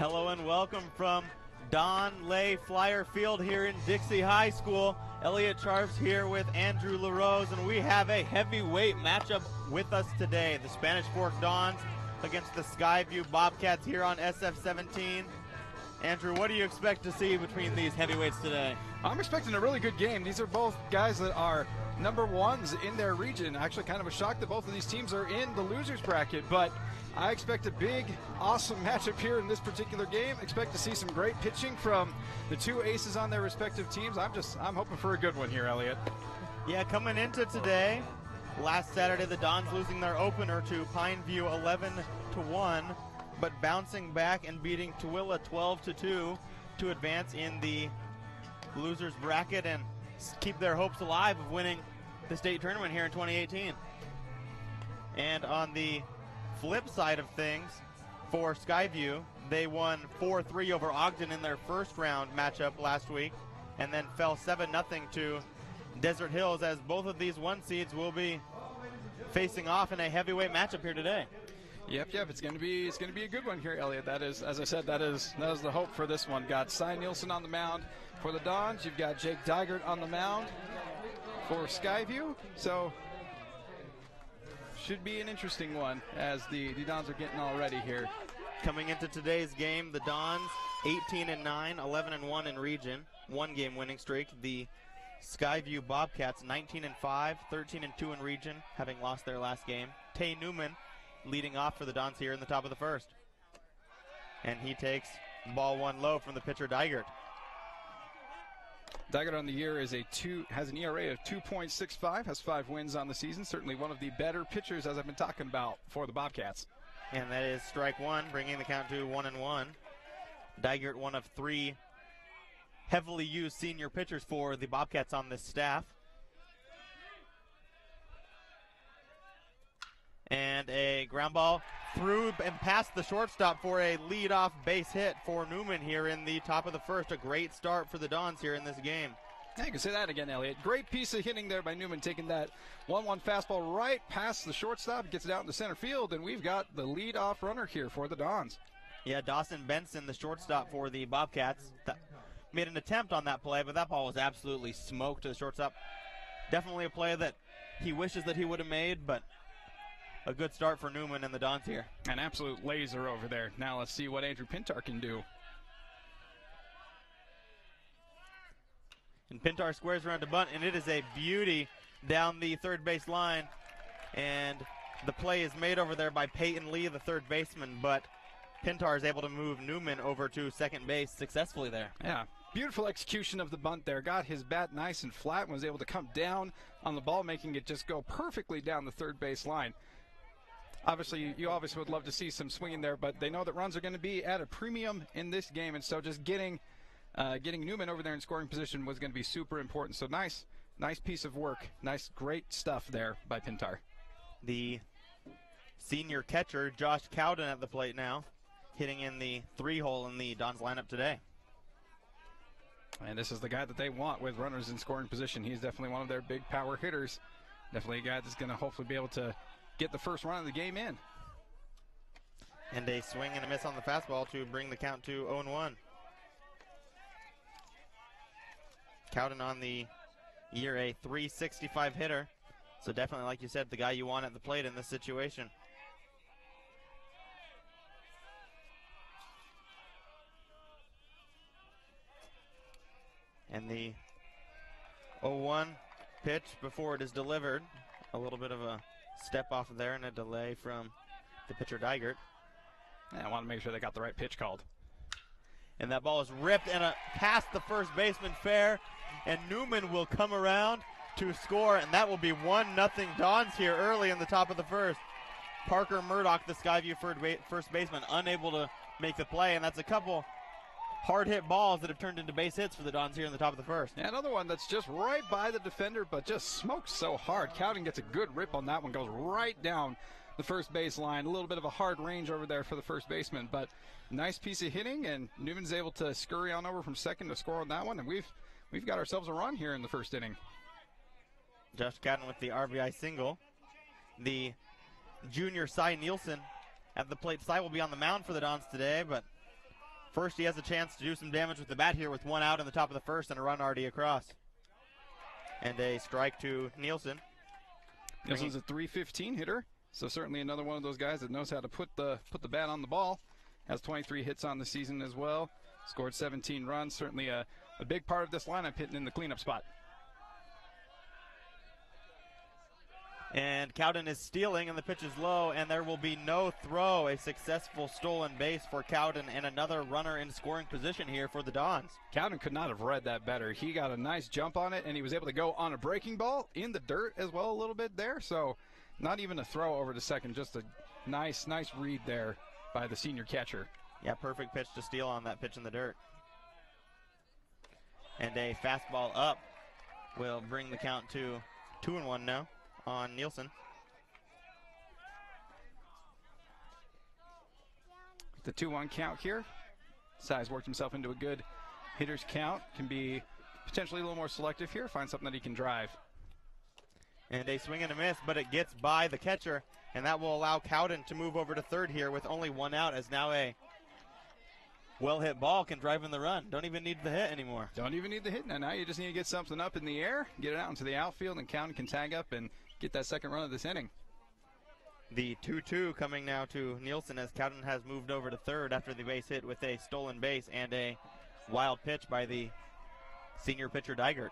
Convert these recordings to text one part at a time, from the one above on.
Hello and welcome from Don Lay Flyer Field here in Dixie High School. Elliot Charves here with Andrew LaRose, and we have a heavyweight matchup with us today. The Spanish Fork Dons against the Skyview Bobcats here on SF-17. Andrew, what do you expect to see between these heavyweights today? I'm expecting a really good game. These are both guys that are number ones in their region. Actually, kind of a shock that both of these teams are in the losers bracket, but I expect a big, awesome matchup here in this particular game. Expect to see some great pitching from the two aces on their respective teams. I'm hoping for a good one here, Elliot. Yeah, coming into today, last Saturday the Dons losing their opener to Pineview 11-1, but bouncing back and beating Tooele 12-2 to advance in the losers bracket and keep their hopes alive of winning the state tournament here in 2018. And on the flip side of things, for Skyview, they won 4-3 over Ogden in their first round matchup last week, and then fell 7-0 to Desert Hills, as both of these one seeds will be facing off in a heavyweight matchup here today. Yep. It's going to be a good one here, Elliot. That is, as I said, that is the hope for this one. Got Cy Nielsen on the mound for the Dons. You've got Jake Dygert on the mound for Skyview. So should be an interesting one as the Dons are getting all ready here. Coming into today's game, the Dons 18-9, 11-1 in region, one-game winning streak. The Skyview Bobcats 19-5, 13-2 in region, having lost their last game. Tay Newman leading off for the Dons here in the top of the first. And he takes ball one low from the pitcher Dygert. Dygert on the year has an ERA of 2.65, has 5 wins on the season. Certainly one of the better pitchers, as I've been talking about, for the Bobcats. And that is strike one, bringing the count to 1-1. Dygert, one of 3 heavily used senior pitchers for the Bobcats on this staff. And a ground ball through and past the shortstop for a leadoff base hit for Newman here in the top of the first. A great start for the Dons here in this game. Yeah, you can say that again, Elliot. Great piece of hitting there by Newman, taking that 1-1 fastball right past the shortstop, gets it out into center field, and we've got the leadoff runner here for the Dons. Yeah, Dawson Benson, the shortstop for the Bobcats, made an attempt on that play, but that ball was absolutely smoked to the shortstop. Definitely a play that he wishes that he would have made, but a good start for Newman and the Dons here. An absolute laser over there. Now let's see what Andrew Pintar can do. And Pintar squares around to bunt, and it is a beauty down the third base line. And the play is made over there by Peyton Lee, the third baseman, but Pintar is able to move Newman over to second base successfully there. Yeah, beautiful execution of the bunt there. Got his bat nice and flat and was able to come down on the ball, making it just go perfectly down the third base line. Obviously, you obviously would love to see some swinging there, but they know that runs are going to be at a premium in this game, and so just getting Newman over there in scoring position was going to be super important. So nice piece of work. Great stuff there by Pintar. The senior catcher, Josh Cowden, at the plate now, hitting in the 3-hole in the Dons lineup today. And this is the guy that they want with runners in scoring position. He's definitely one of their big power hitters. Definitely a guy that's going to hopefully be able to get the first run of the game in. And a swing and a miss on the fastball to bring the count to 0-1. Cowden on the year a .365 hitter. So definitely, like you said, the guy you want at the plate in this situation. And the 0-1 pitch before it is delivered. A little bit of a step off of there and a delay from the pitcher Dygert. Yeah, I want to make sure they got the right pitch called. And that ball is ripped and past the first baseman fair, and Newman will come around to score, and that will be 1-0 Dons here early in the top of the first. Parker Murdoch, the Skyview first baseman, unable to make the play, and that's a couple hard-hit balls that have turned into base hits for the Dons here in the top of the first. Yeah, another one that's just right by the defender, but just smoked so hard. Cowden gets a good rip on that one, goes right down the first base line. A little bit of a hard range over there for the first baseman, but nice piece of hitting, and Newman's able to scurry on over from second to score on that one, and we've got ourselves a run here in the first inning. Josh Cowden with the RBI single. The junior Cy Nielsen at the plate. Cy will be on the mound for the Dons today, but First, he has a chance to do some damage with the bat here with 1 out in the top of the first and a run already across. And a strike to Nielsen. Nielsen's a .315 hitter, so certainly another one of those guys that knows how to put the bat on the ball. Has 23 hits on the season as well. Scored 17 runs. Certainly a big part of this lineup hitting in the cleanup spot. And Cowden is stealing, and the pitch is low, and there will be no throw. A successful stolen base for Cowden, and another runner in scoring position here for the Dons. Cowden could not have read that better. He got a nice jump on it, and he was able to go on a breaking ball in the dirt as well a little bit there. So not even a throw over to second, just a nice read there by the senior catcher. Yeah, perfect pitch to steal on that pitch in the dirt. And a fastball up will bring the count to 2-1 now on Nielsen. The 2-1 count here. Size worked himself into a good hitter's count. Can be potentially a little more selective here. Find something that he can drive. And a swing and a miss, but it gets by the catcher, and that will allow Cowden to move over to third here with only 1 out, as now a well-hit ball can drive in the run. Don't even need the hit anymore. Don't even need the hit. Now you just need to get something up in the air, get it out into the outfield, and Cowden can tag up and get that second run of this inning. The 2-2 coming now to Nielsen as Cowden has moved over to third after the base hit with a stolen base and a wild pitch by the senior pitcher Dygert.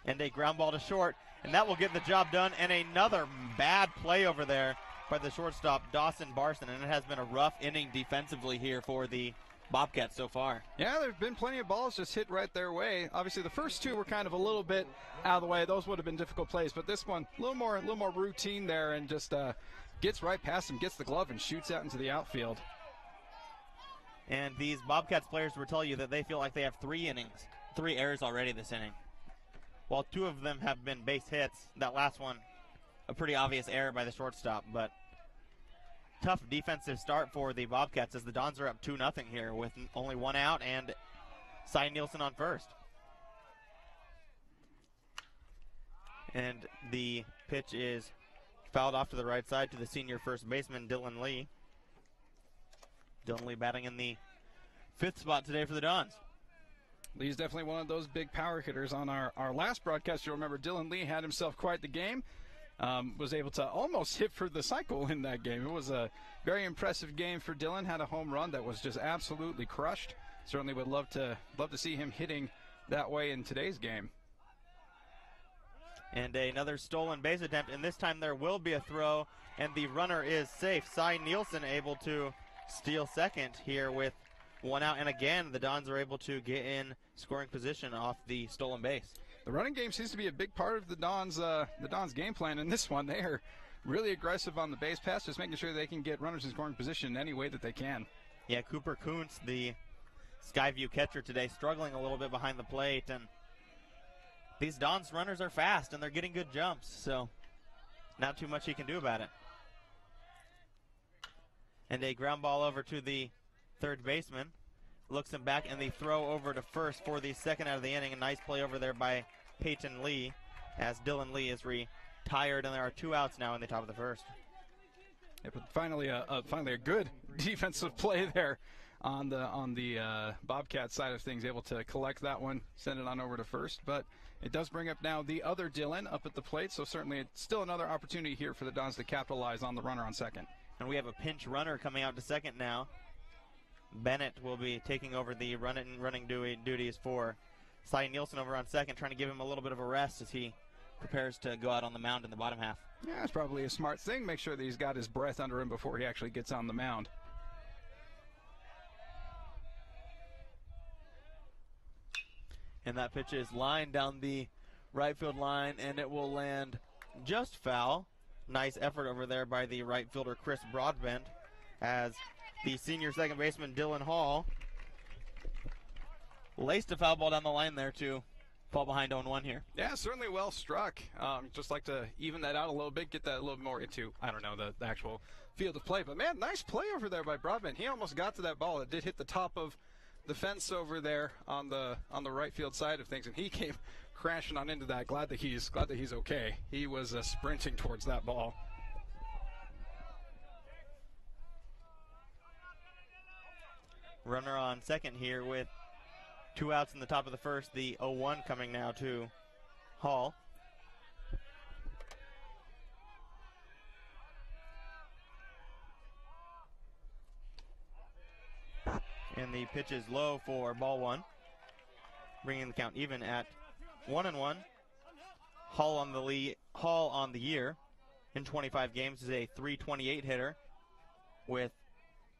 And a ground ball to short, and that will get the job done. And another bad play over there by the shortstop Dawson Barson, and it has been a rough inning defensively here for the Bobcats so far. Yeah, there have been plenty of balls just hit right their way. Obviously, the first two were kind of a little bit out of the way. Those would have been difficult plays, but this one a little more routine there, and just gets right past him, gets the glove, and shoots out into the outfield. And these Bobcats players will tell you that they feel like they have 3 errors already this inning. While 2 of them have been base hits, that last one a pretty obvious error by the shortstop, but tough defensive start for the Bobcats as the Dons are up 2-0 here with only 1 out and Cy Nielsen on first. And the pitch is fouled off to the right side to the senior first baseman, Dylan Lee. Dylan Lee batting in the 5th spot today for the Dons. Lee's definitely one of those big power hitters. On our last broadcast, you'll remember Dylan Lee had himself quite the game. Was able to almost hit for the cycle in that game. It was a very impressive game for Dylan. Had a home run that was just absolutely crushed. Certainly would love to see him hitting that way in today's game. And another stolen base attempt, and this time there will be a throw, and the runner is safe. Cy Nielsen able to steal second here with 1 out, and again the Dons are able to get in scoring position off the stolen base. The running game seems to be a big part of the Dons' game plan in this one. They are really aggressive on the base pass, just making sure they can get runners in scoring position in any way that they can. Yeah, Cooper Kuntz, the Skyview catcher today, struggling a little bit behind the plate, and these Dons runners are fast and they're getting good jumps, so not too much he can do about it. And a ground ball over to the third baseman. Looks him back, and the throw over to first for the second out of the inning. A nice play over there by Peyton Lee as Dylan Lee is retired, and there are 2 outs now in the top of the first. Yeah, but finally a good defensive play there on the Bobcat side of things, able to collect that one, send it on over to first. But it does bring up now the other Dylan up at the plate, so certainly it's still another opportunity here for the Dons to capitalize on the runner on second. And we have a pinch runner coming out to second now. Bennett will be taking over the running duties for Cy Nielsen over on second, trying to give him a little bit of a rest as he prepares to go out on the mound in the bottom half. Yeah, it's probably a smart thing. Make sure that he's got his breath under him before he actually gets on the mound. And that pitch is lined down the right field line, and it will land just foul. Nice effort over there by the right fielder, Chris Broadbent, as the senior second baseman, Dylan Hall, laced a foul ball down the line there to fall behind 0-1 here. Yeah, certainly well struck. Just like to even that out a little bit, get that a little more into, I don't know, the actual field of play. But, man, nice play over there by Broadbent. He almost got to that ball. It did hit the top of the fence over there on the right field side of things, and he came crashing on into that. Glad that he's okay. He was sprinting towards that ball. Runner on second here with 2 outs in the top of the first. The 0-1 coming now to Hall. And the pitch is low for ball 1, bringing the count even at 1-1. Hall on the year in 25 games is a .328 hitter with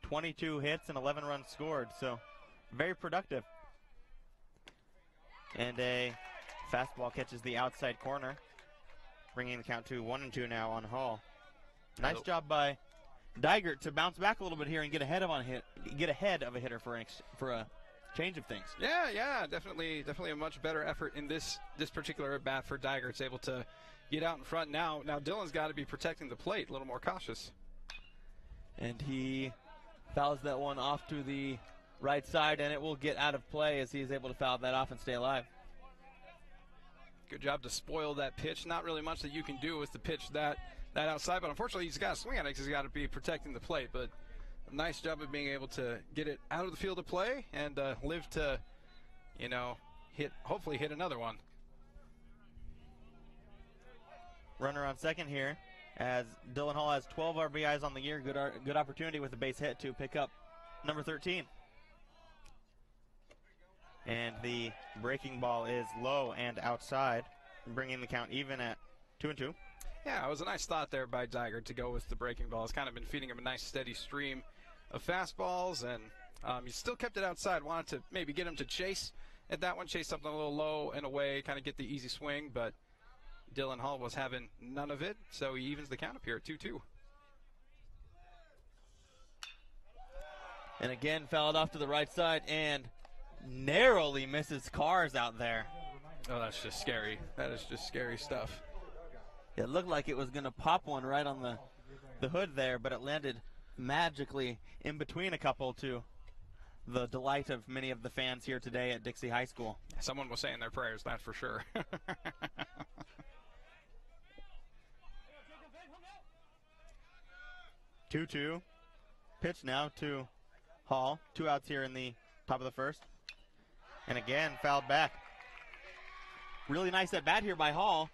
22 hits and 11 runs scored, so very productive. And a fastball catches the outside corner, bringing the count to 1-2 now on Hall. Nice job by Digert to bounce back a little bit here and get ahead of a hitter for a change of things. Yeah, definitely a much better effort in this particular at bat for Digert. It's able to get out in front now. Now Dylan's got to be protecting the plate, a little more cautious. And he fouls that one off to the right side, and it will get out of play as he's able to foul that off and stay alive. Good job to spoil that pitch. Not really much that you can do with the pitch that outside, but unfortunately he's got to swing at it because he's got to be protecting the plate. But a nice job of being able to get it out of the field of play and live to, hopefully hit another one. Runner on second here as Dylan Hall has 12 RBIs on the year. Good opportunity with a base hit to pick up number 13. And the breaking ball is low and outside, bringing the count even at 2-2. Yeah, it was a nice thought there by Digert to go with the breaking ball. It's kind of been feeding him a nice steady stream of fastballs, and he still kept it outside. Wanted to maybe get him to chase at that one, chase something a little low and away, kind of get the easy swing, but Dylan Hall was having none of it, so he evens the count up here at 2-2. And again, fouled off to the right side and narrowly misses Cars out there. Oh, that's just scary. That is just scary stuff. It looked like it was going to pop one right on the hood there, but it landed magically in between a couple to the delight of many of the fans here today at Dixie High School. Someone was saying their prayers, that's for sure. 2-2. Pitch now to Hall. 2 outs here in the top of the first. And again, fouled back. Really nice at bat here by Hall,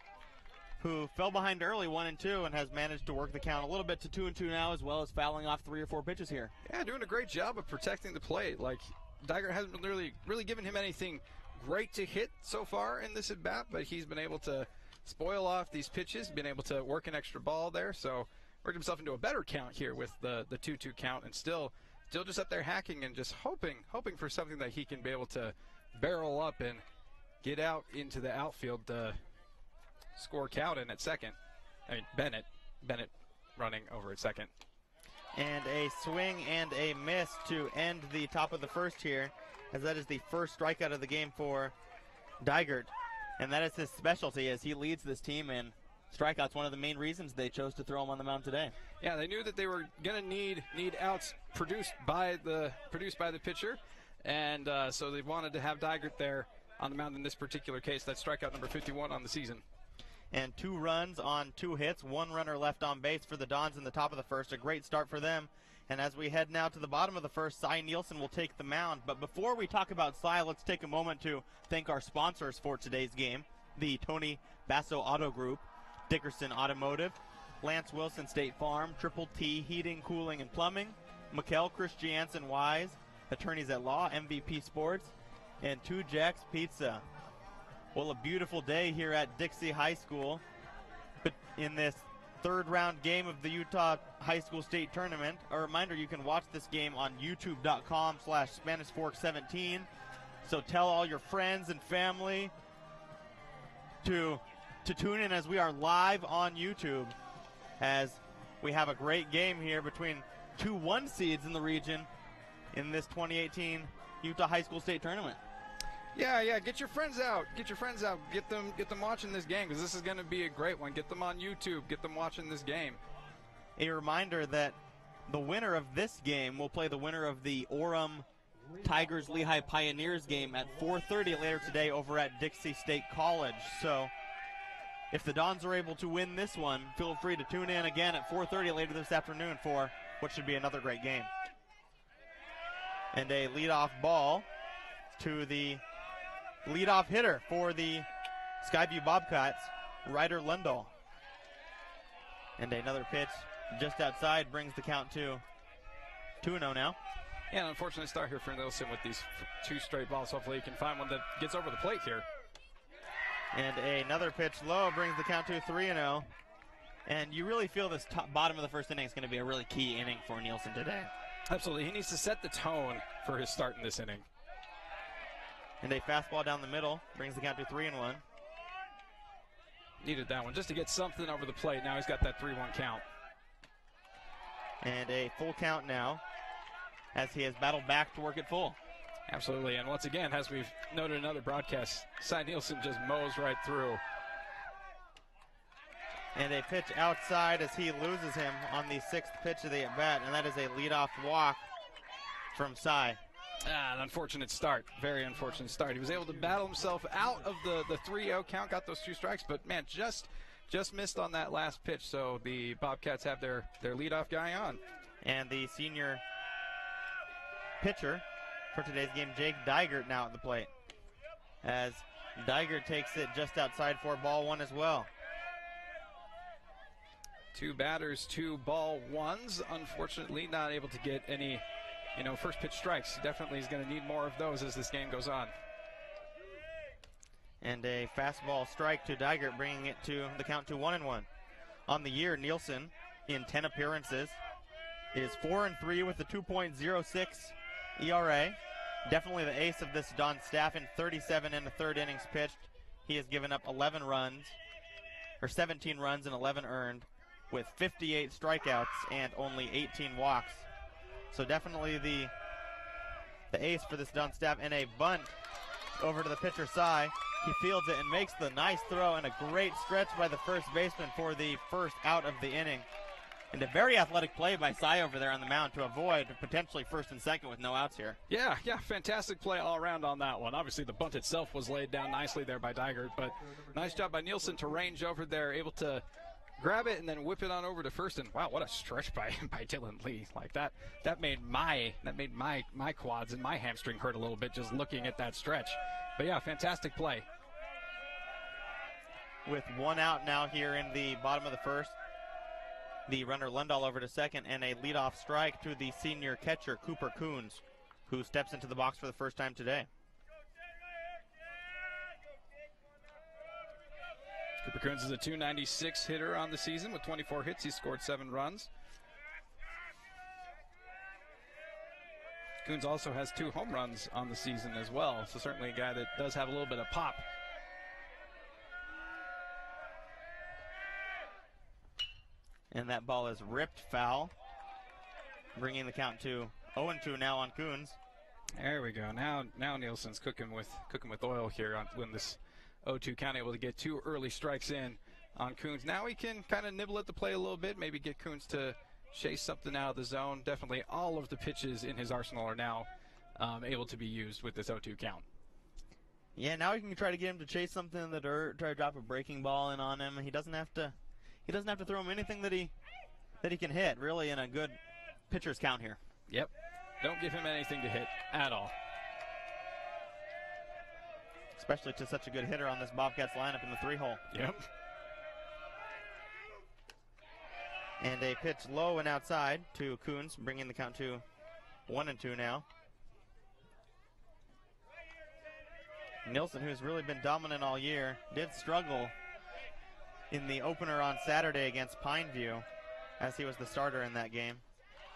who fell behind early 1-2 and has managed to work the count a little bit to 2-2 now, as well as fouling off 3 or 4 pitches here. Yeah, doing a great job of protecting the plate. Like, Digert hasn't been really given him anything great to hit so far in this at bat, but he's been able to spoil off these pitches, been able to work an extra ball there, so worked himself into a better count here with the 2-2 count, and still just up there hacking and just hoping for something that he can be able to barrel up and get out into the outfield to score Cowden at second. I mean, Bennett running over at second. And a swing and a miss to end the top of the first here, as that is the first strikeout of the game for Digert. And that is his specialty as he leads this team in strikeouts, one of the main reasons they chose to throw him on the mound today. Yeah, they knew that they were going to need outs produced by the pitcher, and so they wanted to have Digert there on the mound in this particular case. That's strikeout number 51 on the season. And 2 runs on 2 hits, 1 runner left on base for the Dons in the top of the first. A great start for them. And as we head now to the bottom of the first, Cy Nielsen will take the mound. But before we talk about Cy, let's take a moment to thank our sponsors for today's game: the Tony Basso Auto Group, Dickerson Automotive, Lance Wilson State Farm, Triple T Heating, Cooling, and Plumbing, Mikkel Christiansen Wise, Attorneys at Law, MVP Sports, and 2 Jacks Pizza. Well, a beautiful day here at Dixie High School, but in this third round game of the Utah High School State Tournament. A reminder, you can watch this game on youtube.com/SpanishFork17. So tell all your friends and family to tune in as we are live on YouTube, as we have a great game here between 2 1 seeds in the region in this 2018 Utah High School State Tournament. Yeah, get your friends out. Get them watching this game, because this is going to be a great one. Get them on YouTube. Get them watching this game. A reminder that the winner of this game will play the winner of the Orem Tigers Lehigh Pioneers game at 4:30 later today over at Dixie State College. So if the Dons are able to win this one, feel free to tune in again at 4:30 later this afternoon for what should be another great game. And a leadoff ball to the leadoff hitter for the Skyview Bobcats, Ryder Lundahl. And another pitch just outside brings the count to 2-0 now. Yeah, an unfortunate start here for Nielsen with these two straight balls. Hopefully he can find one that gets over the plate here. And another pitch low brings the count to 3-0. And you really feel this bottom of the first inning is going to be a really key inning for Nielsen today. Absolutely. He needs to set the tone for his start in this inning. And a fastball down the middle brings the count to 3-1. Needed that one just to get something over the plate. Now he's got that 3-1 count. And a full count now as he has battled back to work it full. Absolutely. And once again, as we've noted in other broadcasts, Cy Nielsen just mows right through. And a pitch outside as he loses him on the sixth pitch of the at-bat, and that is a leadoff walk from Cy. An unfortunate start. Very unfortunate start. He was able to battle himself out of the 3-0 count, got those two strikes, but man, just missed on that last pitch. So the Bobcats have their leadoff guy on. And the senior pitcher for today's game, Jake Dygert, now at the plate, as Dygert takes it just outside for ball one as well. Two batters, 2 ball ones. Unfortunately, not able to get any, first pitch strikes. Definitely is going to need more of those as this game goes on. And a fastball strike to Dygert, bringing it to the count to 1-1. On the year, Nielsen, in 10 appearances, is 4-3 with a 2.06 ERA. Definitely the ace of this Don staff in 37 in the third innings pitched. He has given up 17 runs and 11 earned, with 58 strikeouts and only 18 walks. So definitely the ace for this Dunn staff. And a bunt over to the pitcher, Cy. He fields it and makes the nice throw, and a great stretch by the first baseman for the first out of the inning. And a very athletic play by Cy over there on the mound to avoid potentially first and second with no outs here. Yeah, fantastic play all around on that one. Obviously the bunt itself was laid down nicely there by Dygert, but nice job by Nielsen to range over there, able to grab it and then whip it on over to first. And wow, what a stretch by Dylan Lee. Like that made my quads and my hamstring hurt a little bit just looking at that stretch. But yeah, fantastic play. With one out now here in the bottom of the first, the runner Lundahl over to second, and a leadoff strike to the senior catcher Cooper Coons, who steps into the box for the first time today. Cooper Coons is a .296 hitter on the season with 24 hits. He scored 7 runs. Coons also has 2 home runs on the season as well, so certainly a guy that does have a little bit of pop. And that ball is ripped foul, bringing the count to 0-2 now on Coons. There we go. Now Nielsen's cooking with oil here when this 0-2 count, able to get 2 early strikes in on Coons. Now he can kind of nibble at the play a little bit, maybe get Coons to chase something out of the zone. Definitely all of the pitches in his arsenal are now able to be used with this 0-2 count. Yeah, now he can try to get him to chase something in the dirt, try to drop a breaking ball in on him. He doesn't have to throw him anything that he can hit, really, in a good pitcher's count here. Yep. Don't give him anything to hit at all. Especially to such a good hitter on this Bobcats lineup in the 3-hole. Yep. And a pitch low and outside to Coons, bringing the count to 1-2 now. Nielsen, who's really been dominant all year, did struggle in the opener on Saturday against Pineview, as he was the starter in that game.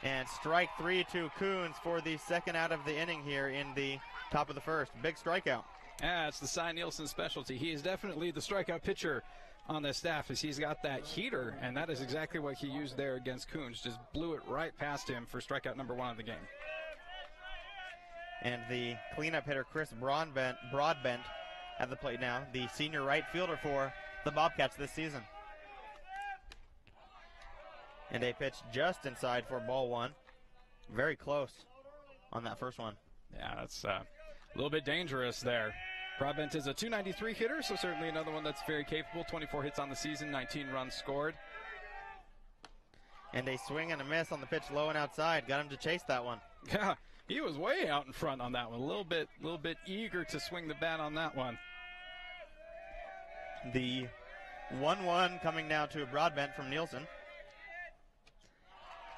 And strike 3 to Coons for the second out of the inning here in the top of the first. Big strikeout. Yeah, it's the Cy Nielsen specialty. He is definitely the strikeout pitcher on the staff, as he's got that heater, and that is exactly what he used there against Coons. Just blew it right past him for strikeout number 1 of the game. And the cleanup hitter, Chris Broadbent at the plate now, the senior right fielder for the Bobcats this season. And a pitch just inside for ball 1. Very close on that first one. Yeah, that's a little bit dangerous there. Broadbent is a .293 hitter, so certainly another one that's very capable. 24 hits on the season, 19 runs scored. And a swing and a miss on the pitch low and outside. Got him to chase that one. Yeah, he was way out in front on that one. A little bit eager to swing the bat on that one. The 1-1 coming now to Broadbent from Nielsen.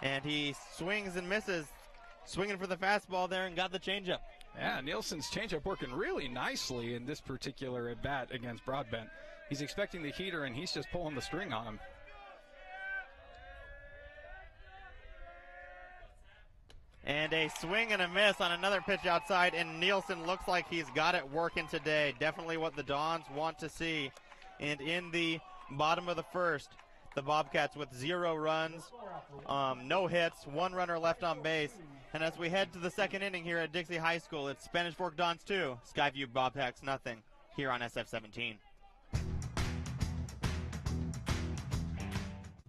And he swings and misses. Swinging for the fastball there and got the changeup. Yeah, Nielsen's changeup working really nicely in this particular at-bat against Broadbent. He's expecting the heater, and he's just pulling the string on him. And a swing and a miss on another pitch outside, and Nielsen looks like he's got it working today. Definitely what the Dons want to see. And in the bottom of the first, the Bobcats with 0 runs, no hits, 1 runner left on base. And as we head to the second inning here at Dixie High School, it's Spanish Fork Dons 2, Skyview Bobcats nothing here on SF-17.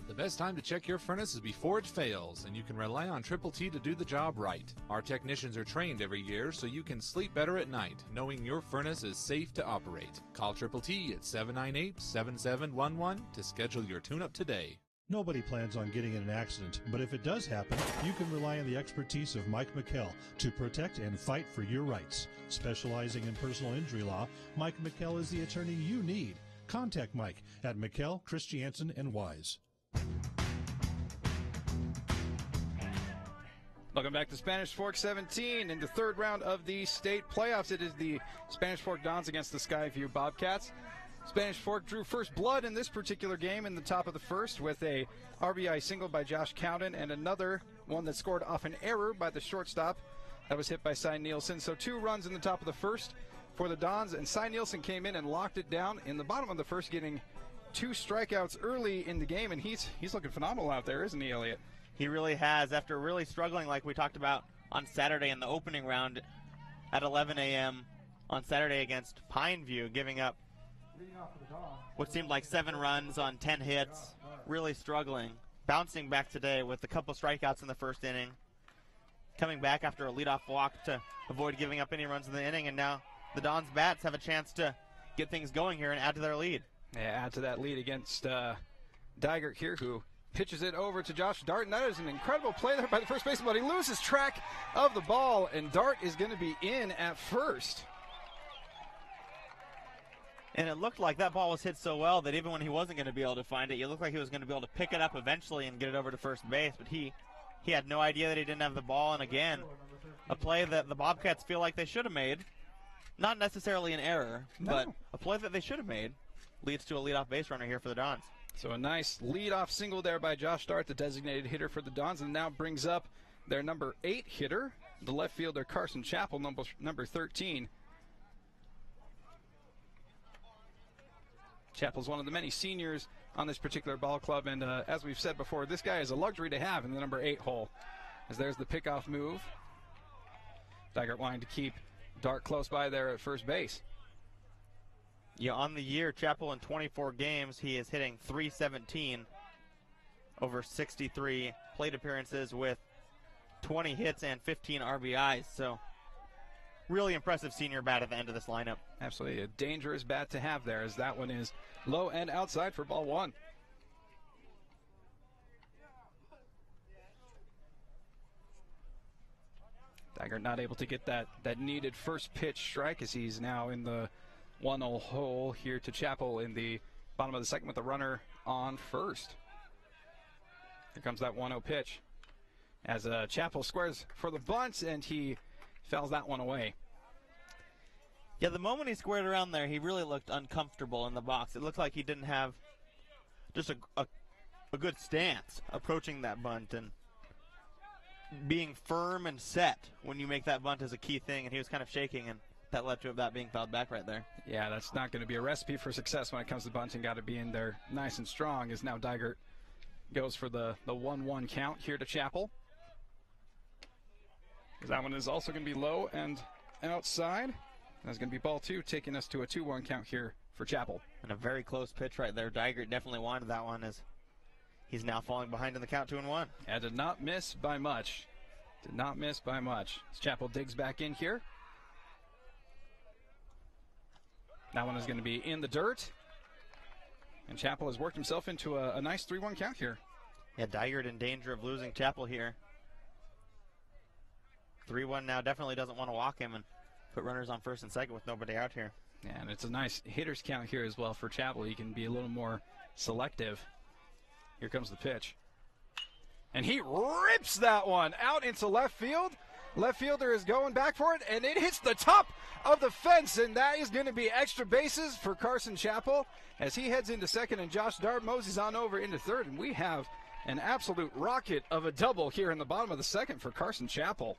The best time to check your furnace is before it fails, and you can rely on Triple T to do the job right. Our technicians are trained every year so you can sleep better at night, knowing your furnace is safe to operate. Call Triple T at 798-7711 to schedule your tune-up today. Nobody plans on getting in an accident, but if it does happen, you can rely on the expertise of Mike McKell to protect and fight for your rights. Specializing in personal injury law, Mike McKell is the attorney you need. Contact Mike at McKell, Christiansen, and Wise. Welcome back to Spanish Fork 17 in the third round of the state playoffs. It is the Spanish Fork Dons against the Skyview Bobcats. Spanish Fork drew first blood in this particular game in the top of the first with a RBI single by Josh Cowden and another one that scored off an error by the shortstop that was hit by Cy Nielsen. So 2 runs in the top of the first for the Dons, and Cy Nielsen came in and locked it down in the bottom of the first, getting 2 strikeouts early in the game, and he's looking phenomenal out there, isn't he, Elliot? He really has, after really struggling like we talked about on Saturday in the opening round at 11 a.m. on Saturday against Pineview, giving up what seemed like 7 runs on 10 hits, really struggling. Bouncing back today with a couple strikeouts in the first inning, coming back after a leadoff walk to avoid giving up any runs in the inning, and now the Dons bats have a chance to get things going here and add to their lead. Yeah, add to that lead against Digert here, who pitches it over to Josh Dart, and that is an incredible play there by the first baseman, but he loses track of the ball, and Dart is going to be in at first. And it looked like that ball was hit so well that even when he wasn't going to be able to find it, it looked like he was going to be able to pick it up eventually and get it over to first base, but he had no idea that he didn't have the ball, and again, a play that the Bobcats feel like they should have made. Not necessarily an error, but a play that they should have made leads to a leadoff base runner here for the Dons. So a nice leadoff single there by Josh Dart, the designated hitter for the Dons, and now brings up their number 8 hitter, the left fielder Carson Chappell, number 13. Chappell's one of the many seniors on this particular ball club, and as we've said before, this guy is a luxury to have in the number 8 hole. As there's the pickoff move. Digert wanting to keep Dart close by there at first base. Yeah, on the year, Chappell in 24 games, he is hitting .317 over 63 plate appearances with 20 hits and 15 RBIs. So really impressive senior bat at the end of this lineup. Absolutely a dangerous bat to have there, as that one is low and outside for ball 1. Digert not able to get that needed first pitch strike, as he's now in the 1-0 hole here to Chappell in the bottom of the second with the runner on first. Here comes that 1-0 pitch as Chappell squares for the bunt, and he fouls that one away. Yeah, the moment he squared around there, he really looked uncomfortable in the box. It looked like he didn't have just a good stance approaching that bunt, and being firm and set when you make that bunt is a key thing, and he was kind of shaking, and that led to that being fouled back right there. Yeah, that's not going to be a recipe for success when it comes to bunting. Got to be in there nice and strong, as now Digert goes for the 1-1 count here to Chappell. That one is also going to be low and outside. That's going to be ball 2, taking us to a 2-1 count here for Chappell. And a very close pitch right there. Digert definitely wanted that one, as he's now falling behind in the count 2-1. And did not miss by much. Did not miss by much. As Chappell digs back in here. That one is going to be in the dirt. And Chappell has worked himself into a nice 3-1 count here. Yeah, Dygert in danger of losing Chappell here. 3-1 now, definitely doesn't want to walk him and put runners on first and second with nobody out here. Yeah, and it's a nice hitter's count here as well for Chappell. He can be a little more selective. Here comes the pitch. And he rips that one out into left field. Left fielder is going back for it, and it hits the top of the fence, and that is going to be extra bases for Carson Chappell as he heads into second, and Josh Dart moses on over into third, and we have an absolute rocket of a double here in the bottom of the second for Carson Chappell.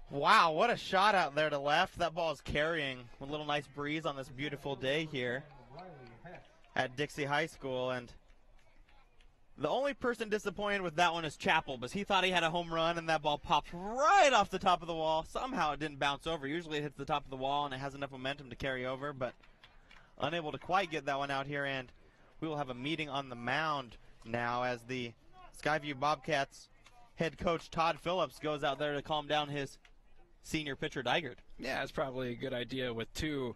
Wow, what a shot out there to left. That ball is carrying with a little nice breeze on this beautiful day here at Dixie High School, and the only person disappointed with that one is Chappell, because he thought he had a home run, and that ball popped right off the top of the wall. Somehow it didn't bounce over. Usually it hits the top of the wall, and it has enough momentum to carry over, but unable to quite get that one out here, and we will have a meeting on the mound now as the Skyview Bobcats head coach Todd Phillips goes out there to calm down his senior pitcher Dygert. Yeah, it's probably a good idea with two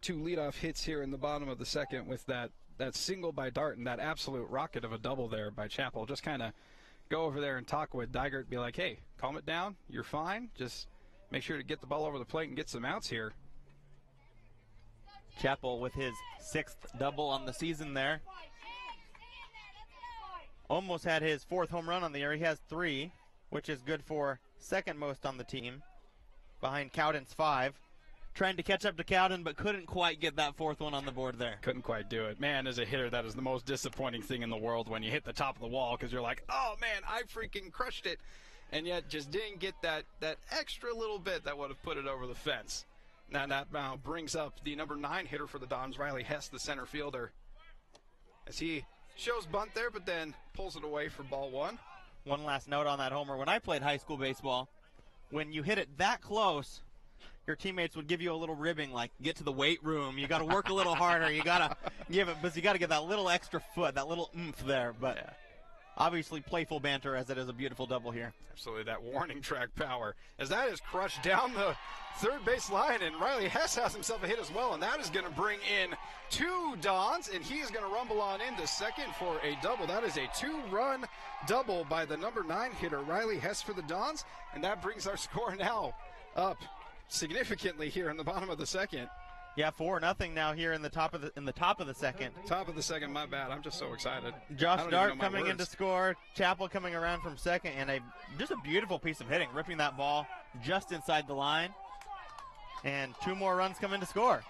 leadoff hits here in the bottom of the second with that single by Dart and that absolute rocket of a double there by Chappell. Just kind of go over there and talk with Dygert, be like, hey, calm it down. You're fine. Just make sure to get the ball over the plate and get some outs here. Chappell with his 6th double on the season there. Almost had his 4th home run on the year. He has 3, which is good for second most on the team, behind Cowden's 5. Trying to catch up to Cowden, but couldn't quite get that 4th one on the board there. Couldn't quite do it. Man, as a hitter, that is the most disappointing thing in the world when you hit the top of the wall, because you're like, oh, man, I freaking crushed it, and yet just didn't get that extra little bit that would have put it over the fence. Now that now brings up the number 9 hitter for the Dons, Riley Hess, the center fielder, as he shows bunt there, but then pulls it away for ball 1. One last note on that homer. When I played high school baseball, when you hit it that close, your teammates would give you a little ribbing, like, get to the weight room. You got to work a little harder. You got to give it, but you got to get that little extra foot, that little oomph there. But yeah, obviously playful banter, as it is a beautiful double here. Absolutely, that warning track power, as that is crushed down the third base line, and Riley Hess has himself a hit as well, and that is going to bring in 2 Dons, and he is going to rumble on into second for a double. That is a 2-run double by the number 9 hitter, Riley Hess, for the Dons, and that brings our score now up significantly here in the bottom of the second. Yeah, 4-0 now here in the top of the second. Top of the second, my bad. I'm just so excited. Josh Dart coming in to score. Chappell coming around from second, and just a beautiful piece of hitting, ripping that ball just inside the line. And 2 more runs come in to score.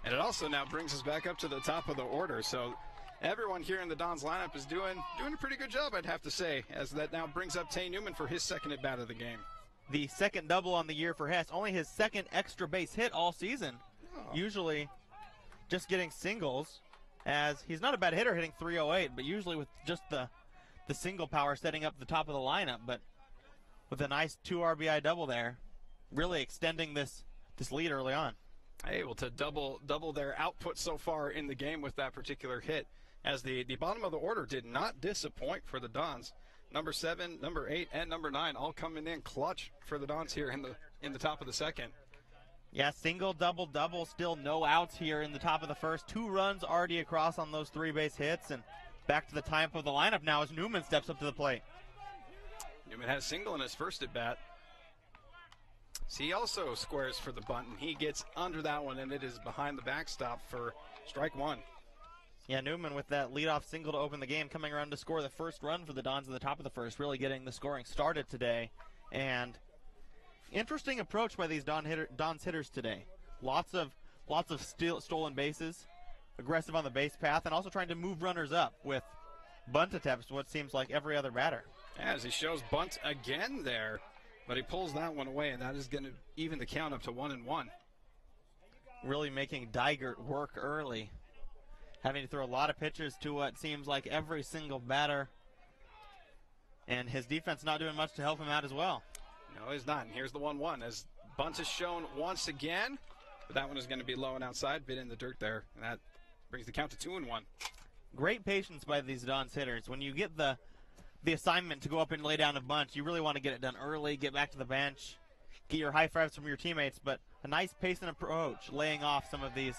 And it also now brings us back up to the top of the order. So everyone here in the Dons lineup is doing a pretty good job, I'd have to say, as that now brings up Tay Newman for his second at bat of the game. The second double on the year for Hess, only his 2nd extra base hit all season. Oh. Usually just getting singles, as he's not a bad hitter hitting .308, but usually with just the single power setting up the top of the lineup. But with a nice 2 RBI double there, really extending this lead early on. Able to double their output so far in the game with that particular hit, as the bottom of the order did not disappoint for the Dons. Number 7, number 8, and number 9 all coming in clutch for the Dons here in the top of the second. Yeah, single, double, still no outs here in the top of the first. 2 runs already across on those 3 base hits, and back to the top of the lineup now as Newman steps up to the plate. Newman has single in his first at bat. So he also squares for the bunt, and he gets under that one, and it is behind the backstop for strike 1. Yeah, Newman with that leadoff single to open the game, coming around to score the first run for the Dons in the top of the first, really getting the scoring started today. And interesting approach by these Dons hitters today. Lots of stolen bases, aggressive on the base path, and also trying to move runners up with bunt attempts, what seems like every other batter. As he shows bunt again there, but he pulls that one away, and that is going to even the count up to 1-1. Really making Dygert work early, having to throw a lot of pitches to what seems like every single batter, and his defense not doing much to help him out as well. No, he's not, and here's the 1-1 as bunt is shown once again, but that one is going to be low and outside, bit in the dirt there, and that brings the count to 2-1. Great patience by these Dons hitters. When you get the the assignment to go up and lay down a bunch. You really want to get it done early, get back to the bench, get your high fives from your teammates, but a nice pace and approach, laying off some of these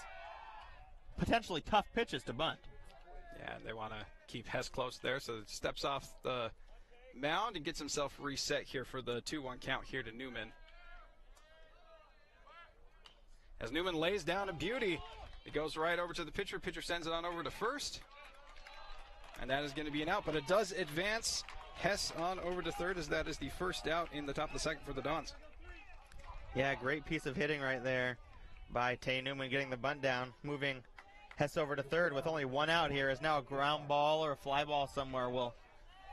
potentially tough pitches to bunt. Yeah, they want to keep Hess close there, so it steps off the mound and gets himself reset here for the 2-1 count here to Newman. As Newman lays down a beauty, it goes right over to the pitcher. Pitcher sends it on over to first. And that is going to be an out, but it does advance Hess on over to third, as that is the first out in the top of the second for the Dons. Yeah, great piece of hitting right there by Tay Newman, getting the bunt down, moving Hess over to third with only one out here, as now a ground ball or a fly ball somewhere will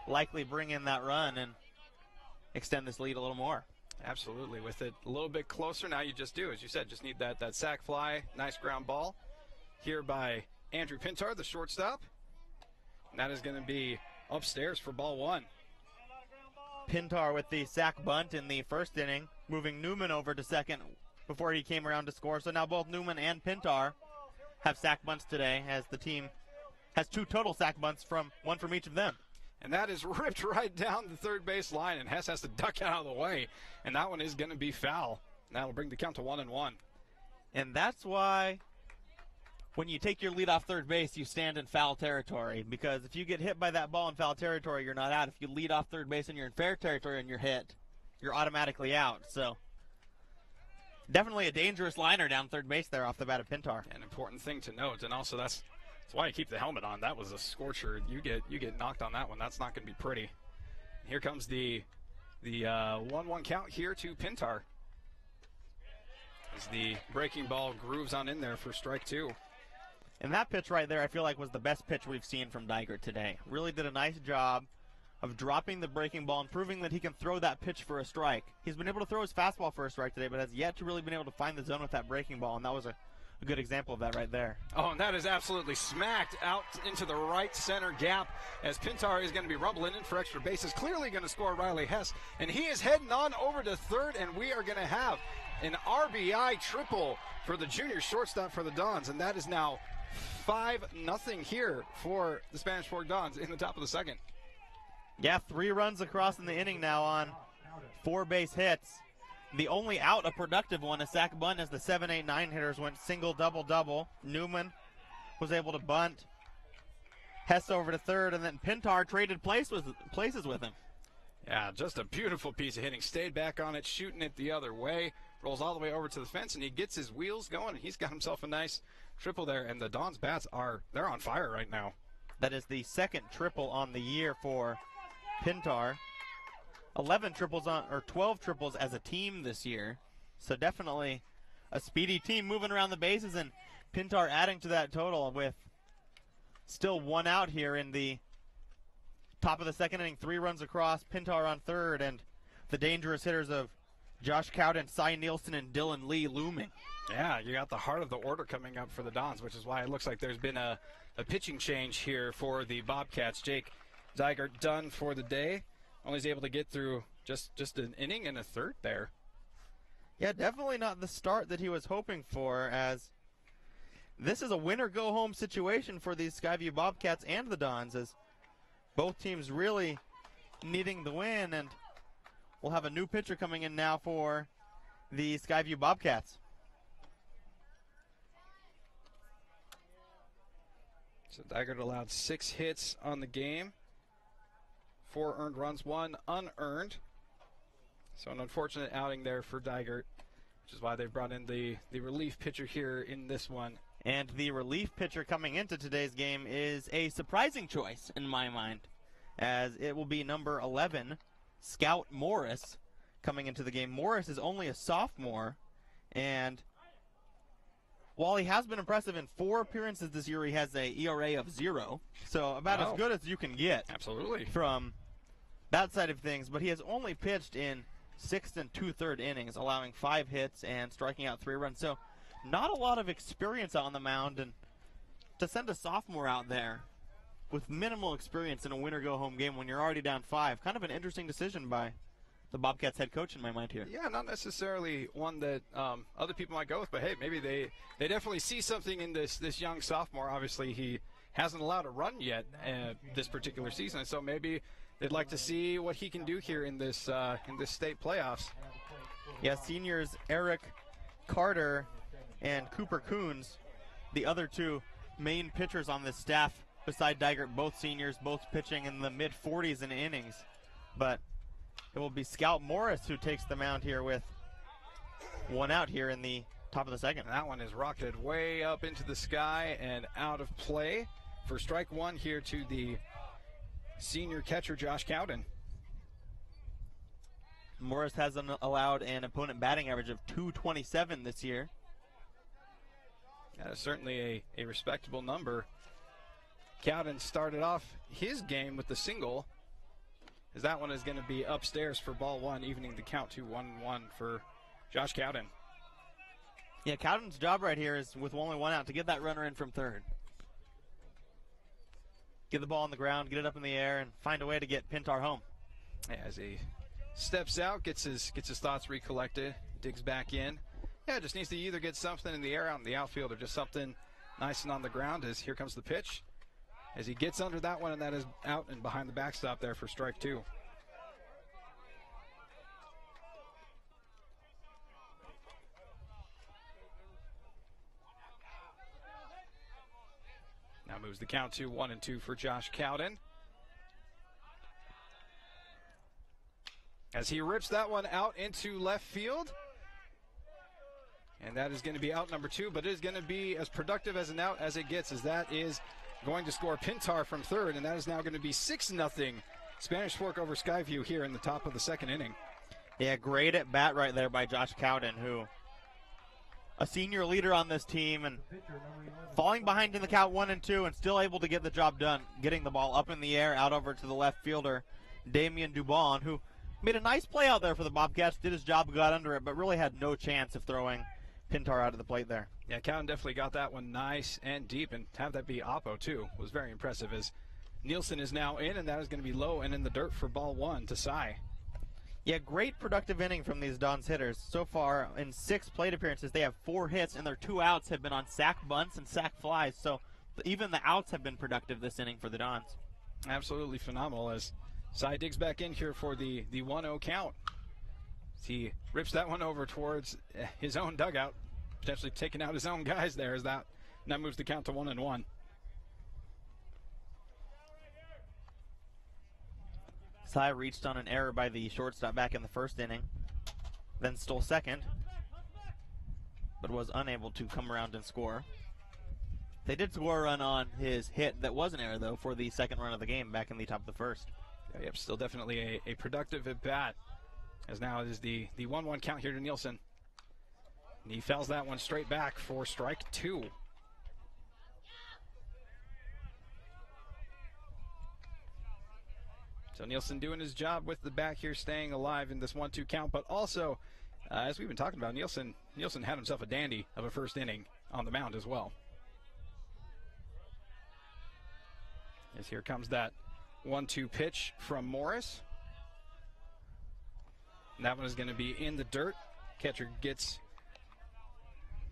likely bring in that run and extend this lead a little more. Absolutely. With it a little bit closer now, you just do, as you said, just need that sac fly, nice ground ball here by Andrew Pintar, the shortstop. And that is going to be upstairs for ball one. Pintar with the sac bunt in the first inning, moving Newman over to second before he came around to score. So now both Newman and Pintar have sac bunts today, as the team has 2 total sac bunts, one from each of them. And that is ripped right down the third base line, and Hess has to duck out of the way. And that one is going to be foul. And that'll bring the count to 1-1. And that's why when you take your lead off third base, you stand in foul territory. Because if you get hit by that ball in foul territory, you're not out. If you lead off third base and you're in fair territory and you're hit, you're automatically out. So definitely a dangerous liner down third base there off the bat of Pintar. An important thing to note, and also that's why you keep the helmet on. That was a scorcher. You get knocked on that one. That's not going to be pretty. Here comes the 1-1 count here to Pintar, as the breaking ball grooves on in there for strike 2. And that pitch right there, I feel like, was the best pitch we've seen from Dygert today. Really did a nice job of dropping the breaking ball and proving that he can throw that pitch for a strike. He's been able to throw his fastball for a strike today, but has yet to really been able to find the zone with that breaking ball, and that was a good example of that right there. Oh, and that is absolutely smacked out into the right center gap, as Pintar is going to be rumbling in for extra bases, clearly going to score Riley Hess, and he is heading on over to third, and we are going to have an RBI triple for the junior shortstop for the Dons, and that is now 5-0 here for the Spanish Fork Dons in the top of the second. Yeah, 3 runs across in the inning now on 4 base hits. The only out, a productive one, a sac bunt, as the 7, 8, 9 hitters went single, double, double. Newman was able to bunt Hess over to third, and then Pintar traded places with him. Yeah, just a beautiful piece of hitting. Stayed back on it, shooting it the other way. Rolls all the way over to the fence, and he gets his wheels going, and he's got himself a nice triple there. And the Dons bats they're on fire right now. That is the second triple on the year for Pintar. 12 triples as a team this year. So definitely a speedy team moving around the bases, and Pintar adding to that total with still 1 out here in the top of the second inning. 3 runs across, Pintar on third, and the dangerous hitters of Josh Cowden, Cy Nielsen, and Dylan Lee looming. Yeah, you got the heart of the order coming up for the Dons, which is why it looks like there's been a pitching change here for the Bobcats. Jake Dygert done for the day. Only is able to get through just an inning and a third there. Yeah, definitely not the start that he was hoping for, as this is a win-or-go-home situation for these Skyview Bobcats and the Dons, as both teams really needing the win. And we'll have a new pitcher coming in now for the Skyview Bobcats. So Dygert allowed 6 hits on the game. 4 earned runs, 1 unearned. So an unfortunate outing there for Dygert, which is why they brought in the relief pitcher here in this one. And the relief pitcher coming into today's game is a surprising choice in my mind, as it will be number 11, Scout Morris, coming into the game. Morris is only a sophomore, and while he has been impressive in 4 appearances this year, he has a ERA of 0, so about as good as you can get. Absolutely. From that side of things, but he has only pitched in 6 2/3 innings, allowing 5 hits and striking out 3 runs. So not a lot of experience on the mound, and to send a sophomore out there with minimal experience in a win-or-go-home game when you're already down 5, kind of an interesting decision by the Bobcats head coach in my mind here. Yeah, not necessarily one that other people might go with, but hey, maybe they definitely see something in this young sophomore. Obviously, he hasn't allowed a run yet this particular season, so maybe they'd like to see what he can do here in this state playoffs. Yeah, seniors Eric Carter and Cooper Coons, the other two main pitchers on this staff beside Dygert, both seniors, both pitching in the mid-40s in innings. But it will be Scout Morris who takes the mound here with one out here in the top of the second. That one is rocketed way up into the sky and out of play for strike one here to the senior catcher, Josh Cowden. Morris has allowed an opponent batting average of .227 this year. That is certainly a respectable number. Cowden started off his game with the single, as that one is going to be upstairs for ball one, evening the count to 1-1 for Josh Cowden. Yeah, Cowden's job right here is, with only one out, to get that runner in from third. Get the ball on the ground, get it up in the air, and find a way to get Pintar home. As he steps out, gets his thoughts recollected, digs back in. Yeah, just needs to either get something in the air out in the outfield or just something nice and on the ground, as here comes the pitch. As he gets under that one, and that is out and behind the backstop there for strike two. Now moves the count to 1-2 for Josh Cowden. As he rips that one out into left field. And that is going to be out number two, but it is going to be as productive as an out as it gets, as that is going to score Pintar from third, and that is now going to be 6-0 Spanish Fork over Skyview here in the top of the second inning. Yeah, great at bat right there by Josh Cowden, who a senior leader on this team and falling behind in the count 1-2 and still able to get the job done, getting the ball up in the air out over to the left fielder, Damian Dubon, who made a nice play out there for the Bobcats, did his job, got under it, but really had no chance of throwing Pintar out of the plate there. Yeah, Cowden definitely got that one nice and deep, and to have that be Oppo too was very impressive, as Nielsen is now in, and that is going to be low and in the dirt for ball one to Cy. Yeah, great productive inning from these Dons hitters. So far, in 6 plate appearances, they have 4 hits, and their 2 outs have been on sac bunts and sac flies. So even the outs have been productive this inning for the Dons. Absolutely phenomenal, as Cy digs back in here for the 1-0 count. He rips that one over towards his own dugout, potentially taking out his own guys there, as that now moves the count to 1-1. Cy reached on an error by the shortstop back in the first inning, then stole second, but was unable to come around and score. They did score a run on his hit that was an error, though, for the second run of the game back in the top of the first. Yeah, yep, still definitely a productive at-bat, as now it is the 1-1 count here to Nielsen. And he fouls that one straight back for strike two. So Nielsen doing his job with the bat here, staying alive in this 1-2 count, but also, as we've been talking about, Nielsen had himself a dandy of a first inning on the mound as well. As here comes that 1-2 pitch from Morris. And that one is going to be in the dirt. Catcher gets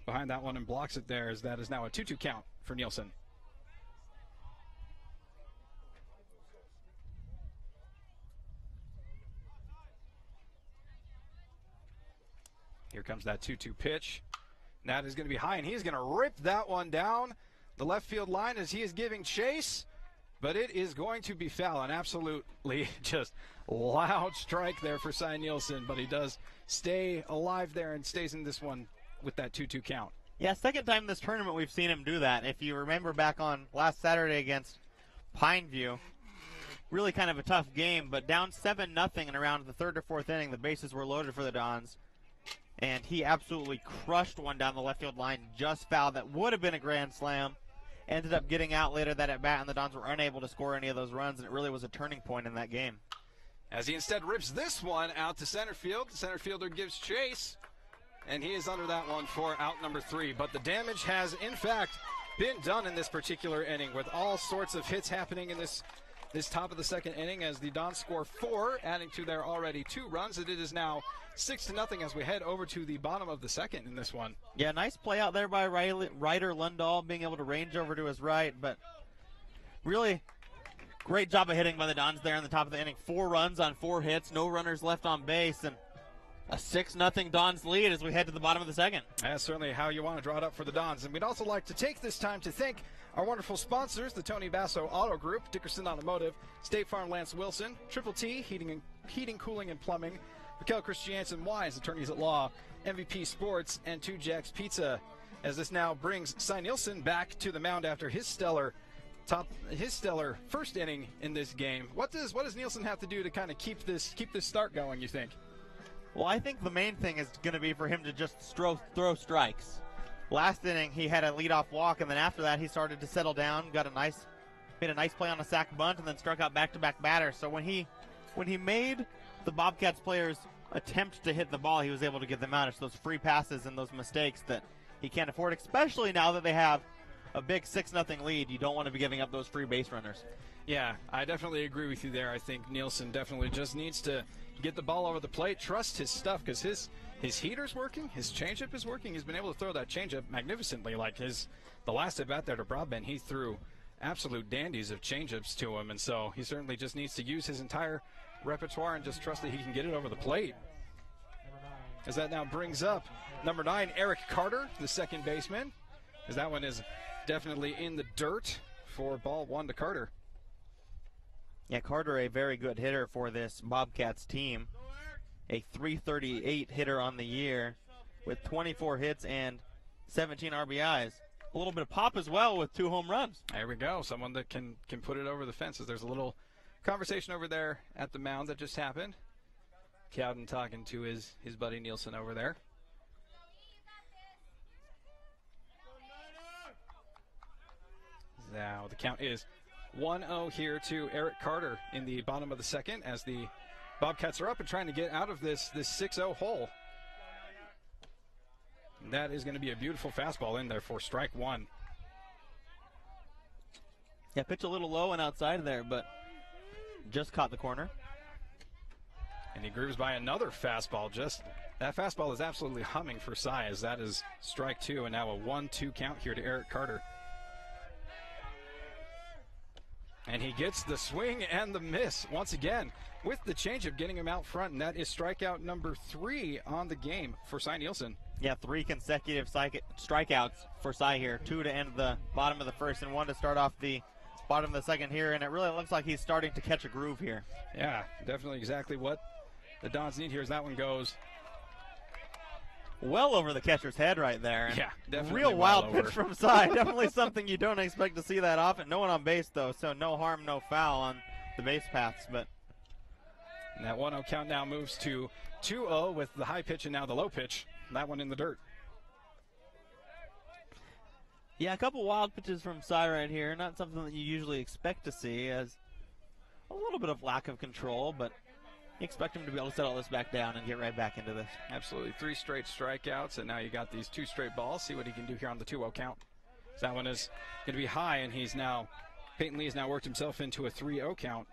behind that one and blocks it there, as that is now a 2-2 count for Nielsen. Here comes that 2-2 pitch. That is going to be high, and he's going to rip that one down the left field line as he is giving chase, but it is going to be foul. An absolutely just loud strike there for Cy Nielsen, but he does stay alive there and stays in this one with that 2-2 count. Yeah, second time this tournament we've seen him do that. If you remember back on last Saturday against Pineview, really kind of a tough game, but down 7-0 and around the third or fourth inning, the bases were loaded for the Dons. And he absolutely crushed one down the left field line, just fouled. That would have been a grand slam. Ended up getting out later that at bat, and the Dons were unable to score any of those runs, and it really was a turning point in that game. As he instead rips this one out to center field, the center fielder gives chase, and he is under that one for out number 3. But the damage has, in fact, been done in this particular inning, with all sorts of hits happening in this top of the second inning, as the Dons score 4, adding to their already 2 runs, and it is now 6-0 as we head over to the bottom of the second in this one. Yeah, nice play out there by Ryder Lundahl, being able to range over to his right, but really Great job of hitting by the Dons there in the top of the inning. 4 runs on 4 hits, no runners left on base, and a 6-0 Dons lead as we head to the bottom of the second. That's certainly how you want to draw it up for the Dons. And we'd also like to take this time to thank our wonderful sponsors, the Tony Basso Auto Group, Dickerson Automotive, State Farm Lance Wilson, Triple T, Heating, Cooling, and Plumbing, Raquel Christiansen Wise, Attorneys at Law, MVP Sports, and 2 Jacks Pizza. As this now brings Cy Nielsen back to the mound after his stellar first inning in this game. What does Nielsen have to do to kind of keep this start going, you think? Well, I think the main thing is going to be for him to just throw strikes. Last inning, he had a leadoff walk, and then after that, he started to settle down, made a nice play on a sac bunt, and then struck out back-to-back batters. So when he made the Bobcats players attempt to hit the ball, he was able to get them out. It's those free passes and those mistakes that he can't afford, especially now that they have a big 6-0 lead. You don't want to be giving up those free base runners. Yeah, I definitely agree with you there. I think Nielsen definitely just needs to get the ball over the plate, trust his stuff, because his heater's working, his changeup is working. He's been able to throw that changeup magnificently. Like the last at bat there to Broadbent, he threw absolute dandies of changeups to him, and so he certainly just needs to use his entire repertoire and just trust that he can get it over the plate. As that now brings up number 9, Eric Carter, the second baseman, as that one is definitely in the dirt for ball 1 to Carter. Yeah, Carter, a very good hitter for this Bobcats team. A .338 hitter on the year with 24 hits and 17 RBIs. A little bit of pop as well with 2 home runs. There we go. Someone that can put it over the fences. There's a little conversation over there at the mound that just happened. Cowden talking to his buddy Nielsen over there. Now the count is 1-0 here to Eric Carter in the bottom of the second as the Bobcats are up and trying to get out of this 6-0 hole. And that is going to be a beautiful fastball in there for strike 1. Yeah, pitch a little low and outside there, but just caught the corner. And he grooves by another fastball. That fastball is absolutely humming for Cy, as that is strike 2, and now a 1-2 count here to Eric Carter. And he gets the swing and the miss once again with the changeup, getting him out front, and that is strikeout number 3 on the game for Cy Nielsen. Yeah, 3 consecutive strikeouts for Cy here. 2 to end the bottom of the first and 1 to start off the bottom of the second here, and it really looks like he's starting to catch a groove here. Yeah, definitely exactly what the Dons need here as that one goes well over the catcher's head right there. Yeah, definitely. Real wild pitch from Cy. Definitely something you don't expect to see that often. No one on base, though, so no harm, no foul on the base paths. But and that 1-0 count now moves to 2-0 with the high pitch and now the low pitch. That one in the dirt. Yeah, a couple wild pitches from Cy right here. Not something that you usually expect to see, as a little bit of lack of control, but you expect him to be able to settle this back down and get right back into this. Absolutely. 3 straight strikeouts, and now you got these 2 straight balls. See what he can do here on the 2-0 count. So that one is going to be high, and Peyton Lee has now worked himself into a 3-0 count.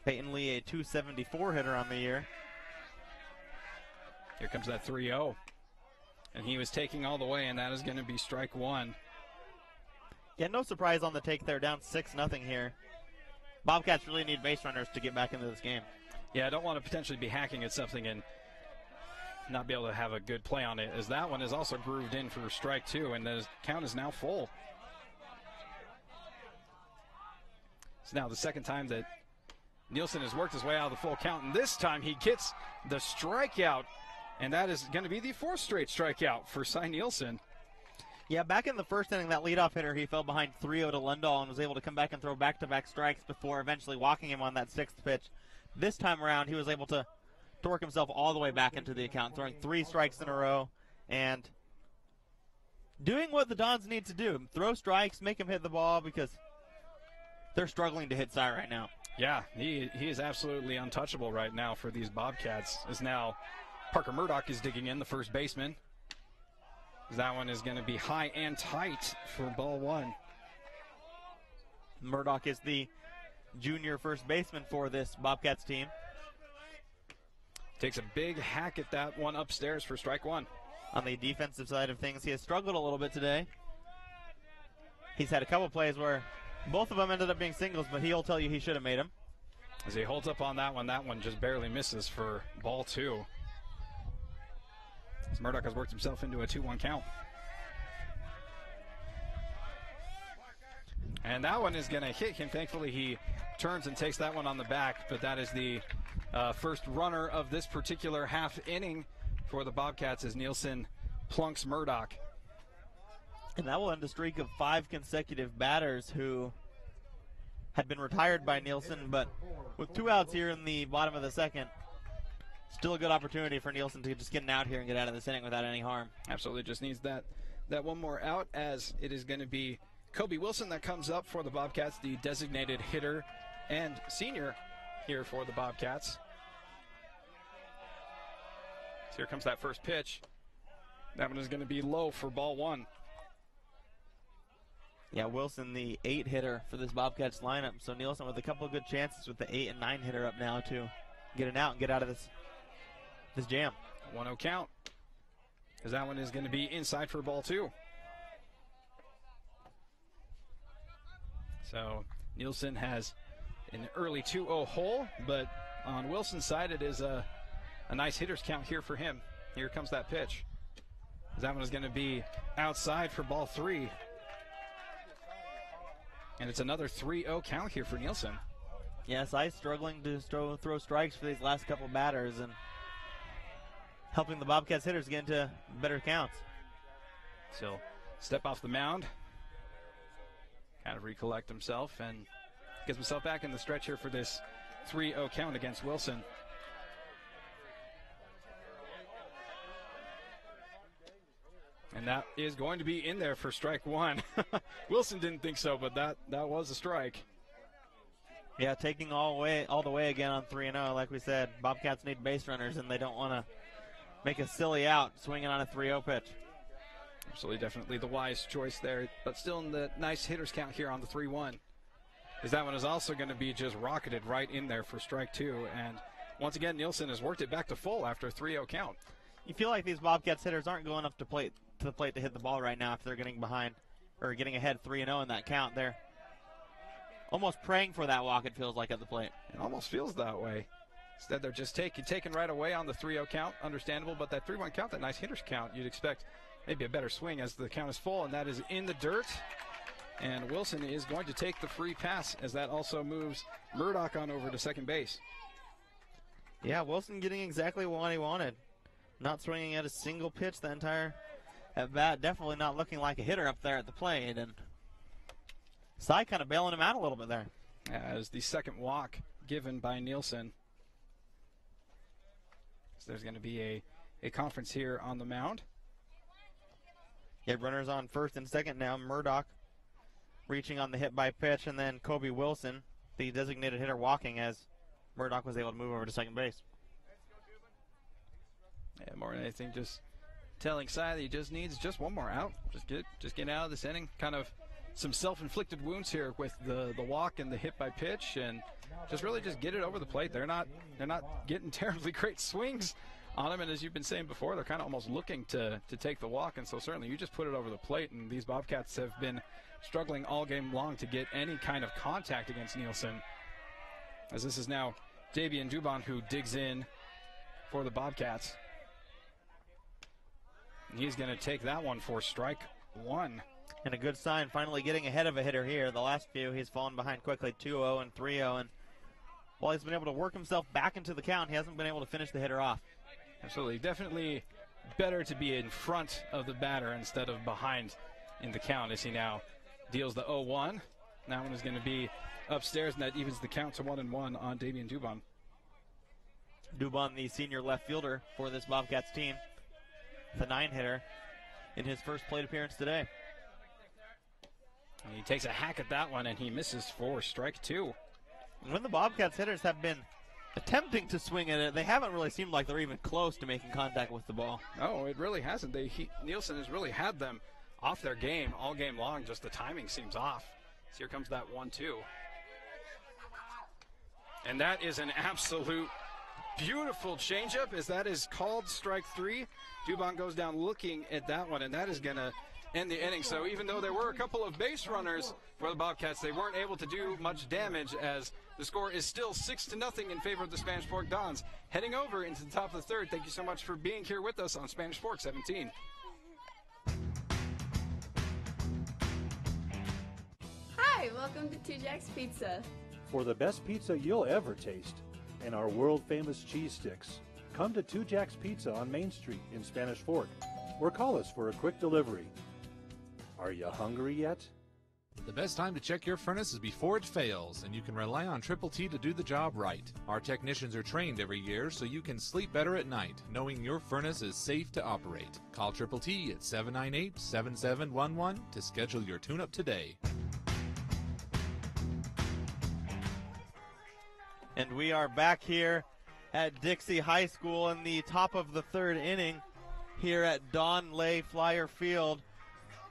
Peyton Lee, a .274 hitter on the year. Here comes that 3-0. And he was taking all the way, and that is going to be strike 1. Yeah, no surprise on the take there, down 6-0 here. Bobcats really need base runners to get back into this game. Yeah, I don't want to potentially be hacking at something and not be able to have a good play on it, as that one is also grooved in for strike 2, and the count is now full. It's now the second time that Nielsen has worked his way out of the full count, and this time he gets the strikeout, and that is going to be the 4th straight strikeout for Cy Nielsen. Yeah, back in the first inning, that leadoff hitter, he fell behind 3-0 to Lindahl and was able to come back and throw back-to-back strikes before eventually walking him on that 6th pitch. This time around, he was able to work himself all the way back into the account, throwing 3 strikes in a row and doing what the Dons need to do. Throw strikes, make him hit the ball, because they're struggling to hit Cy right now. Yeah, he is absolutely untouchable right now for these Bobcats, as now Parker Murdoch is digging in, the first baseman. That one is going to be high and tight for ball 1. Murdoch is the junior first baseman for this Bobcats team. Takes a big hack at that one upstairs for strike 1. On the defensive side of things, he has struggled a little bit today. He's had a couple plays where Both of them ended up being singles, but he'll tell you he should have made them. As he holds up on that one just barely misses for ball 2. As Murdoch has worked himself into a 2-1 count. And that one is going to hit him. Thankfully, he turns and takes that one on the back, but that is the first runner of this particular half inning for the Bobcats as Nielsen plunks Murdoch. And that will end a streak of 5 consecutive batters who had been retired by Nielsen, but with 2 outs here in the bottom of the second, still a good opportunity for Nielsen to just get an out here and get out of this inning without any harm. Absolutely, just needs that one more out, as it is going to be Kobe Wilson that comes up for the Bobcats, the designated hitter and senior here for the Bobcats. So here comes that first pitch. That one is going to be low for ball 1. Yeah, Wilson, the 8 hitter for this Bobcats lineup. So Nielsen with a couple of good chances with the 8 and 9 hitter up now to get an out and get out of this jam. 1-0 count, as that one is going to be inside for ball 2. So Nielsen has an early 2-0 hole, but on Wilson's side it is a nice hitter's count here for him. Here comes that pitch. That one is going to be outside for ball 3. And it's another 3-0 count here for Nielsen. Yes, Ice struggling to throw strikes for these last couple batters and helping the Bobcats hitters get into better counts. So step off the mound, kind of recollect himself, and gets himself back in the stretch here for this 3-0 count against Wilson. And that is going to be in there for strike 1. Wilson didn't think so, but that was a strike. Yeah, taking all the way again on 3-0. Like we said, Bobcats need base runners, and they don't want to make a silly out swinging on a 3-0 pitch. Absolutely, definitely the wise choice there, but still in the nice hitters count here on the 3-1. As that one is also going to be just rocketed right in there for strike 2. And once again, Nielsen has worked it back to full after a 3-0 count. You feel like these Bobcats hitters aren't going up to the plate to hit the ball right now if they're getting behind or getting ahead 3-0 in that count. They're almost praying for that walk, it feels like, at the plate. It almost feels that way. Instead, they're just taken right away on the 3-0 count. Understandable, but that 3-1 count, that nice hitter's count, you'd expect maybe a better swing as the count is full, and that is in the dirt. And Wilson is going to take the free pass as that also moves Murdoch on over to second base. Yeah, Wilson getting exactly what he wanted. Not swinging at a single pitch the entire at bat. Definitely not looking like a hitter up there at the plate. And Cy kind of bailing him out a little bit there. As the second walk given by Nielsen. So there's going to be a conference here on the mound. Yeah, runners on first and second now. Murdoch reaching on the hit by pitch, and then Kobe Wilson, the designated hitter, walking as Murdoch was able to move over to second base. Yeah, more than anything, just telling Cy that he just needs just one more out. Just get out of this inning. Kind of some self-inflicted wounds here with the walk and the hit by pitch, and just really just get it over the plate. They're not getting terribly great swings on him, and as you've been saying before, they're kind of almost looking to take the walk, and so certainly you just put it over the plate, and these Bobcats have been struggling all game long to get any kind of contact against Nielsen. As this is now Davian Dubon who digs in for the Bobcats. And he's going to take that one for strike 1. And a good sign, finally getting ahead of a hitter here. The last few, he's fallen behind quickly, 2-0 and 3-0. And while he's been able to work himself back into the count, he hasn't been able to finish the hitter off. Absolutely. Definitely better to be in front of the batter instead of behind in the count as he now deals the 0-1. That one is going to be upstairs, and that evens the count to 1-1 on Davian Dubon. Dubon, the senior left fielder for this Bobcats team, the 9-hitter in his first plate appearance today. And he takes a hack at that one, and he misses for strike 2. And when the Bobcats hitters have been attempting to swing at it, they haven't really seemed like they're even close to making contact with the ball. No, it really hasn't. Nielsen has really had them off their game all game long. Just the timing seems off. So here comes that 1-2. And that is an absolute beautiful changeup, as that is called strike 3. Dubon goes down looking at that one, and that is going to in the inning. So even though there were a couple of base runners for the Bobcats, they weren't able to do much damage, as the score is still 6-0 in favor of the Spanish Fork Dons. Heading over into the top of the third, thank you so much for being here with us on Spanish Fork 17. Hi, welcome to Two Jacks Pizza. For the best pizza you'll ever taste and our world-famous cheese sticks, come to Two Jacks Pizza on Main Street in Spanish Fork, or call us for a quick delivery. Are you hungry yet? The best time to check your furnace is before it fails, and you can rely on Triple T to do the job right. Our technicians are trained every year so you can sleep better at night, knowing your furnace is safe to operate. Call Triple T at 798-7711 to schedule your tune-up today. And we are back here at Dixie High School in the top of the third inning here at Don Lay Flyer Field.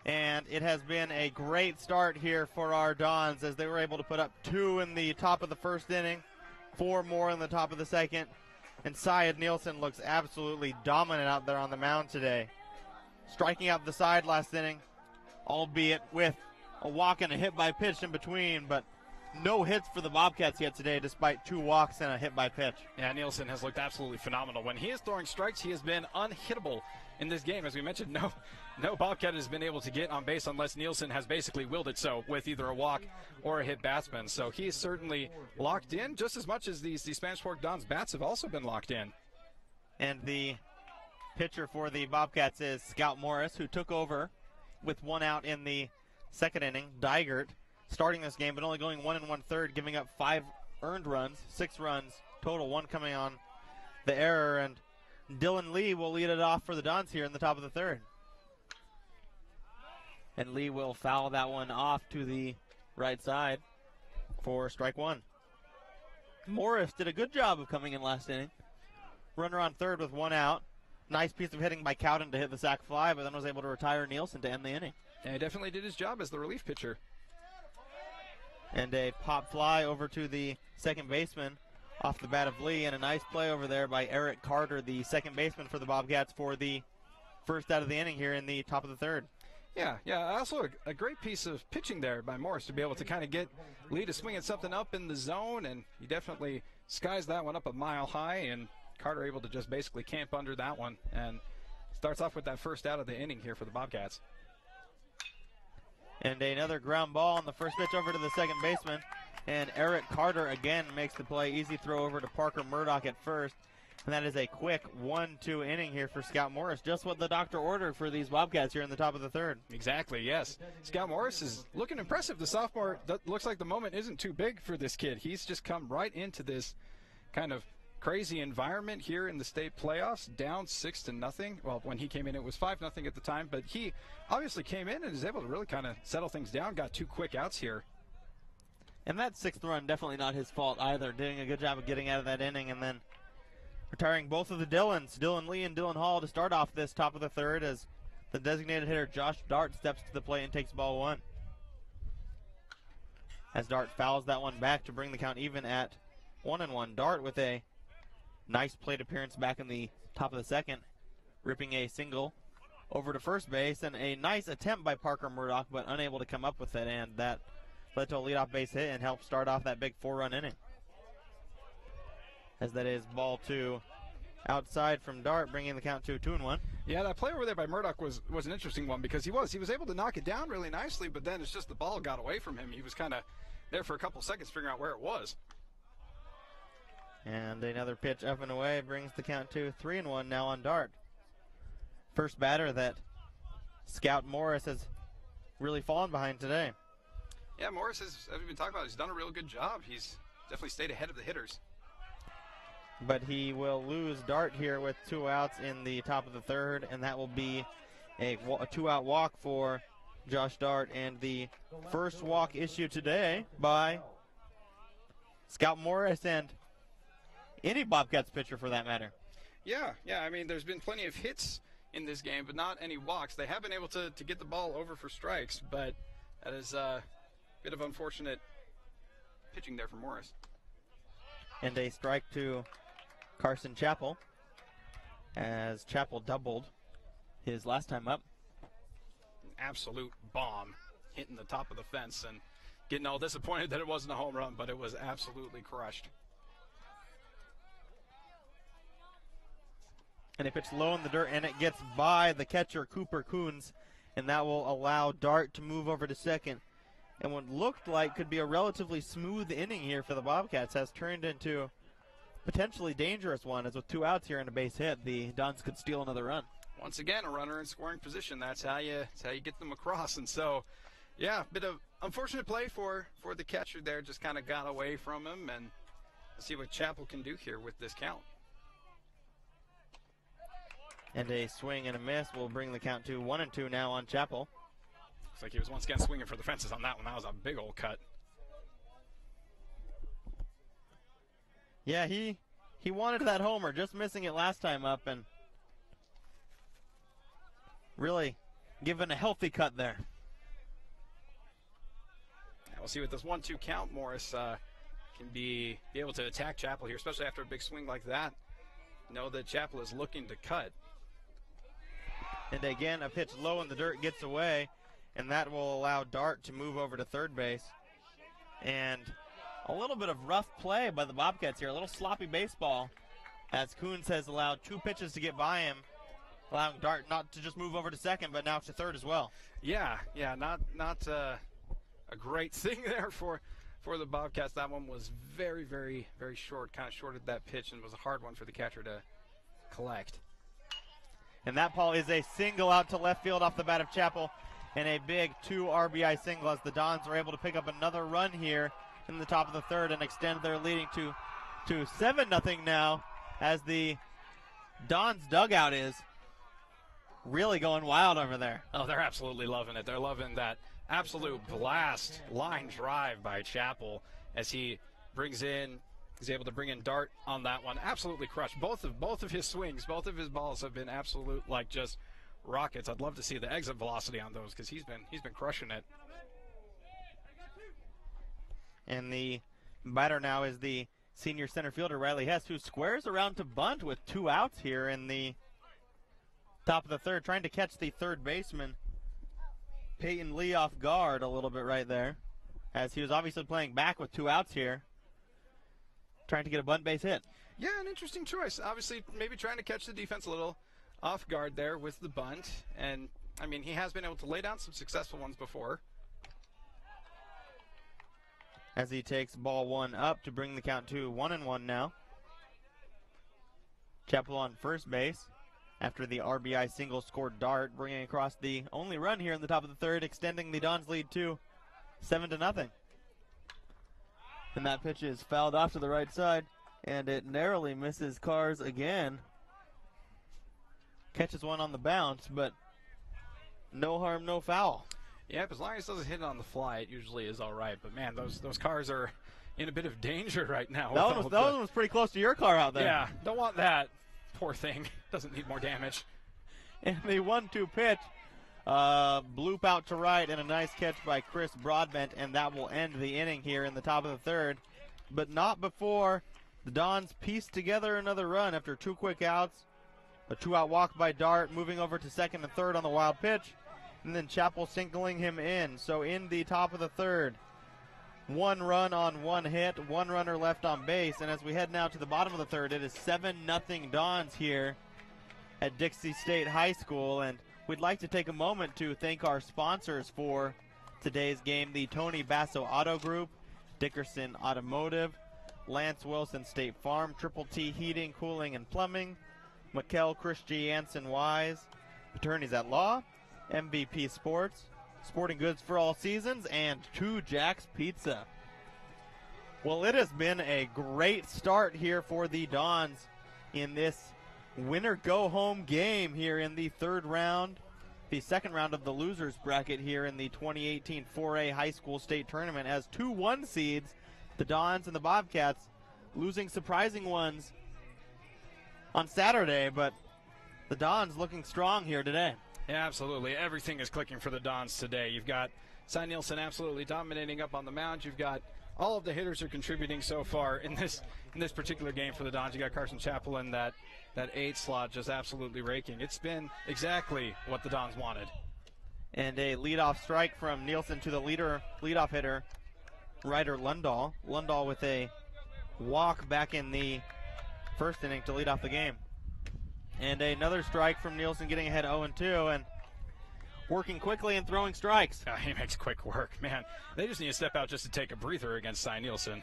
And it has been a great start here for our Dons, as they were able to put up 2 in the top of the first inning, 4 more in the top of the second. And Syed Nielsen looks absolutely dominant out there on the mound today, striking out the side last inning, albeit with a walk and a hit by pitch in between, but no hits for the Bobcats yet today, despite 2 walks and a hit by pitch. Yeah, Nielsen has looked absolutely phenomenal. When he is throwing strikes, he has been unhittable in this game. As we mentioned, no Bobcat has been able to get on base unless Nielsen has basically willed it so with either a walk or a hit batsman. So he is certainly locked in just as much as these Spanish Fork Dons bats have also been locked in. And the pitcher for the Bobcats is Scout Morris, who took over with 1 out in the second inning. Dygert starting this game, but only going 1 1/3, giving up 5 earned runs, 6 runs total, 1 coming on the error. And Dylan Lee will lead it off for the Dons here in the top of the third. And Lee will foul that one off to the right side for strike 1. Morris did a good job of coming in last inning. Runner on third with 1 out. Nice piece of hitting by Cowden to hit the sac fly, but then was able to retire Nielsen to end the inning. And he definitely did his job as the relief pitcher. And a pop fly over to the second baseman off the bat of Lee, and a nice play over there by Eric Carter, the second baseman for the Bobcats, for the first out of the inning here in the top of the third. Yeah. Also a great piece of pitching there by Morris to be able to kind of get Lee to swinging something up in the zone, and he definitely skies that one up a mile high, and Carter able to just basically camp under that one, and starts off with that first out of the inning here for the Bobcats. And another ground ball on the first pitch over to the second baseman. And Eric Carter again makes the play. Easy throw over to Parker Murdoch at first. And that is a quick 1-2 inning here for Scout Morris. Just what the doctor ordered for these Bobcats here in the top of the third. Exactly, yes. Scout Morris is looking impressive. The sophomore, looks like the moment isn't too big for this kid. He's just come right into this kind of crazy environment here in the state playoffs, down 6-0. Well, when he came in, it was 5-0 at the time, but he obviously came in and is able to really kind of settle things down. Got 2 quick outs here. And that 6th run, definitely not his fault either. Doing a good job of getting out of that inning, and then retiring both of the Dylans, Dylan Lee and Dylan Hall, to start off this top of the third, as the designated hitter Josh Dart steps to the plate and takes ball 1. As Dart fouls that one back to bring the count even at 1-1. Dart with a nice plate appearance back in the top of the second, ripping a single over to first base, and a nice attempt by Parker Murdoch, but unable to come up with it, and that led to a leadoff base hit and helped start off that big 4-run inning. As that is ball 2 outside from Dart, bringing the count to 2-1. Yeah, that play over there by Murdoch was an interesting one, because he was able to knock it down really nicely, but then it's just the ball got away from him. He was kind of there for a couple seconds figuring out where it was. And another pitch up and away brings the count to 3-1 now on Dart. First batter that Scout Morris has really fallen behind today. Yeah, Morris has, as we've been talking about, he's done a real good job. He's definitely stayed ahead of the hitters. But he will lose Dart here with 2 outs in the top of the third, and that will be a 2-out walk for Josh Dart, and the first walk issued today by Scout Morris and any Bobcats pitcher for that matter. Yeah, I mean, there's been plenty of hits in this game, but not any walks. They have been able to get the ball over for strikes, but that is a bit of unfortunate pitching there for Morris. And a strike to Carson Chappell, as Chappell doubled his last time up. absolute bomb hitting the top of the fence and getting all disappointed that it wasn't a home run, but it was absolutely crushed. And it pitched low in the dirt, and it gets by the catcher, Cooper Coons, and that will allow Dart to move over to second. And what looked like could be a relatively smooth inning here for the Bobcats has turned into potentially dangerous one, as with 2 outs here and a base hit, the Dons could steal another run. Once again, a runner in scoring position. That's how you get them across. And so, yeah, bit of unfortunate play for the catcher there. Just kind of got away from him, and let's see what Chapel can do here with this count. And a swing and a miss will bring the count to 1-2 now on Chapel. Looks like he was once again swinging for the fences on that one. That was a big old cut. Yeah, he wanted that homer, just missing it last time up, and really giving a healthy cut there. Yeah, we'll see with this 1-2 count, Morris can be able to attack Chapel here, especially after a big swing like that. Know that Chapel is looking to cut. And again, a pitch low in the dirt gets away, and that will allow Dart to move over to third base. And a little bit of rough play by the Bobcats here, a little sloppy baseball, as Coons has allowed 2 pitches to get by him, allowing Dart not to just move over to second, but now to third as well. Yeah, not a great thing there for the Bobcats. That one was very, very, very short, kind of shorted that pitch, and was a hard one for the catcher to collect. And that ball is a single out to left field off the bat of Chapel, and a big 2 RBI single as the Dons are able to pick up another run here in the top of the third and extend their leading to 7-0 now, as the Dons dugout is really going wild over there. Oh, they're absolutely loving it. They're loving that absolute blast line drive by Chapel as he is able to bring in Dart on that one. Absolutely crushed. Both of his swings, both of his balls have been absolute, like, just rockets. I'd love to see the exit velocity on those because he's been crushing it. And the batter now is the senior center fielder, Riley Hess, who squares around to bunt with 2 outs here in the top of the third, trying to catch the third baseman, Peyton Lee, off guard a little bit right there, as he was obviously playing back with 2 outs here, trying to get a bunt base hit. Yeah, an interesting choice. Obviously, maybe trying to catch the defense a little off guard there with the bunt. And, I mean, he has been able to lay down some successful ones before. As he takes ball 1 up to bring the count to 1-1 now. Chapel on first base after the RBI single scored Dart, bringing across the only run here in the top of the third, extending the Dons' lead to 7-0. And that pitch is fouled off to the right side, and it narrowly misses Cars again. Catches one on the bounce, but no harm, no foul. Yeah, as long as it doesn't hit it on the fly, it usually is all right. But, man, those cars are in a bit of danger right now. That one was pretty close to your car out there. Yeah, don't want that. Poor thing. Doesn't need more damage. And the 1-2 pitch, bloop out to right, and a nice catch by Chris Broadbent, and that will end the inning here in the top of the third. But not before the Dons piece together another run after 2 quick outs. A 2-out walk by Dart, moving over to second and third on the wild pitch. And then Chapel singling him in. So in the top of the third, 1 run on 1 hit, 1 runner left on base. And as we head now to the bottom of the third, it is 7-0 Dons here at Dixie State High School. And we'd like to take a moment to thank our sponsors for today's game, the Tony Basso Auto Group, Dickerson Automotive, Lance Wilson State Farm, Triple T Heating, Cooling, and Plumbing, Mikkel Christiansen Wise, Attorneys at Law, MVP Sports, Sporting Goods for all seasons, and 2 Jack's Pizza. Well, it has been a great start here for the Dons in this winner go-home game here in the third round, the second round of the losers bracket here in the 2018 4A High School State Tournament, as 2 1 seeds, the Dons and the Bobcats, losing surprising ones on Saturday, but the Dons looking strong here today. Yeah, absolutely. Everything is clicking for the Dons today. You've got Cy Nielsen absolutely dominating up on the mound. You've got all of the hitters are contributing so far in this particular game for the Dons. You got Carson Chapel in that 8 slot just absolutely raking. It's been exactly what the Dons wanted. And a leadoff strike from Nielsen to the leadoff hitter, Ryder Lundahl. Lundahl with a walk back in the first inning to lead off the game. And another strike from Nielsen, getting ahead 0-2 and working quickly and throwing strikes. He makes quick work, man. They just need to step out just to take a breather against Cy Nielsen.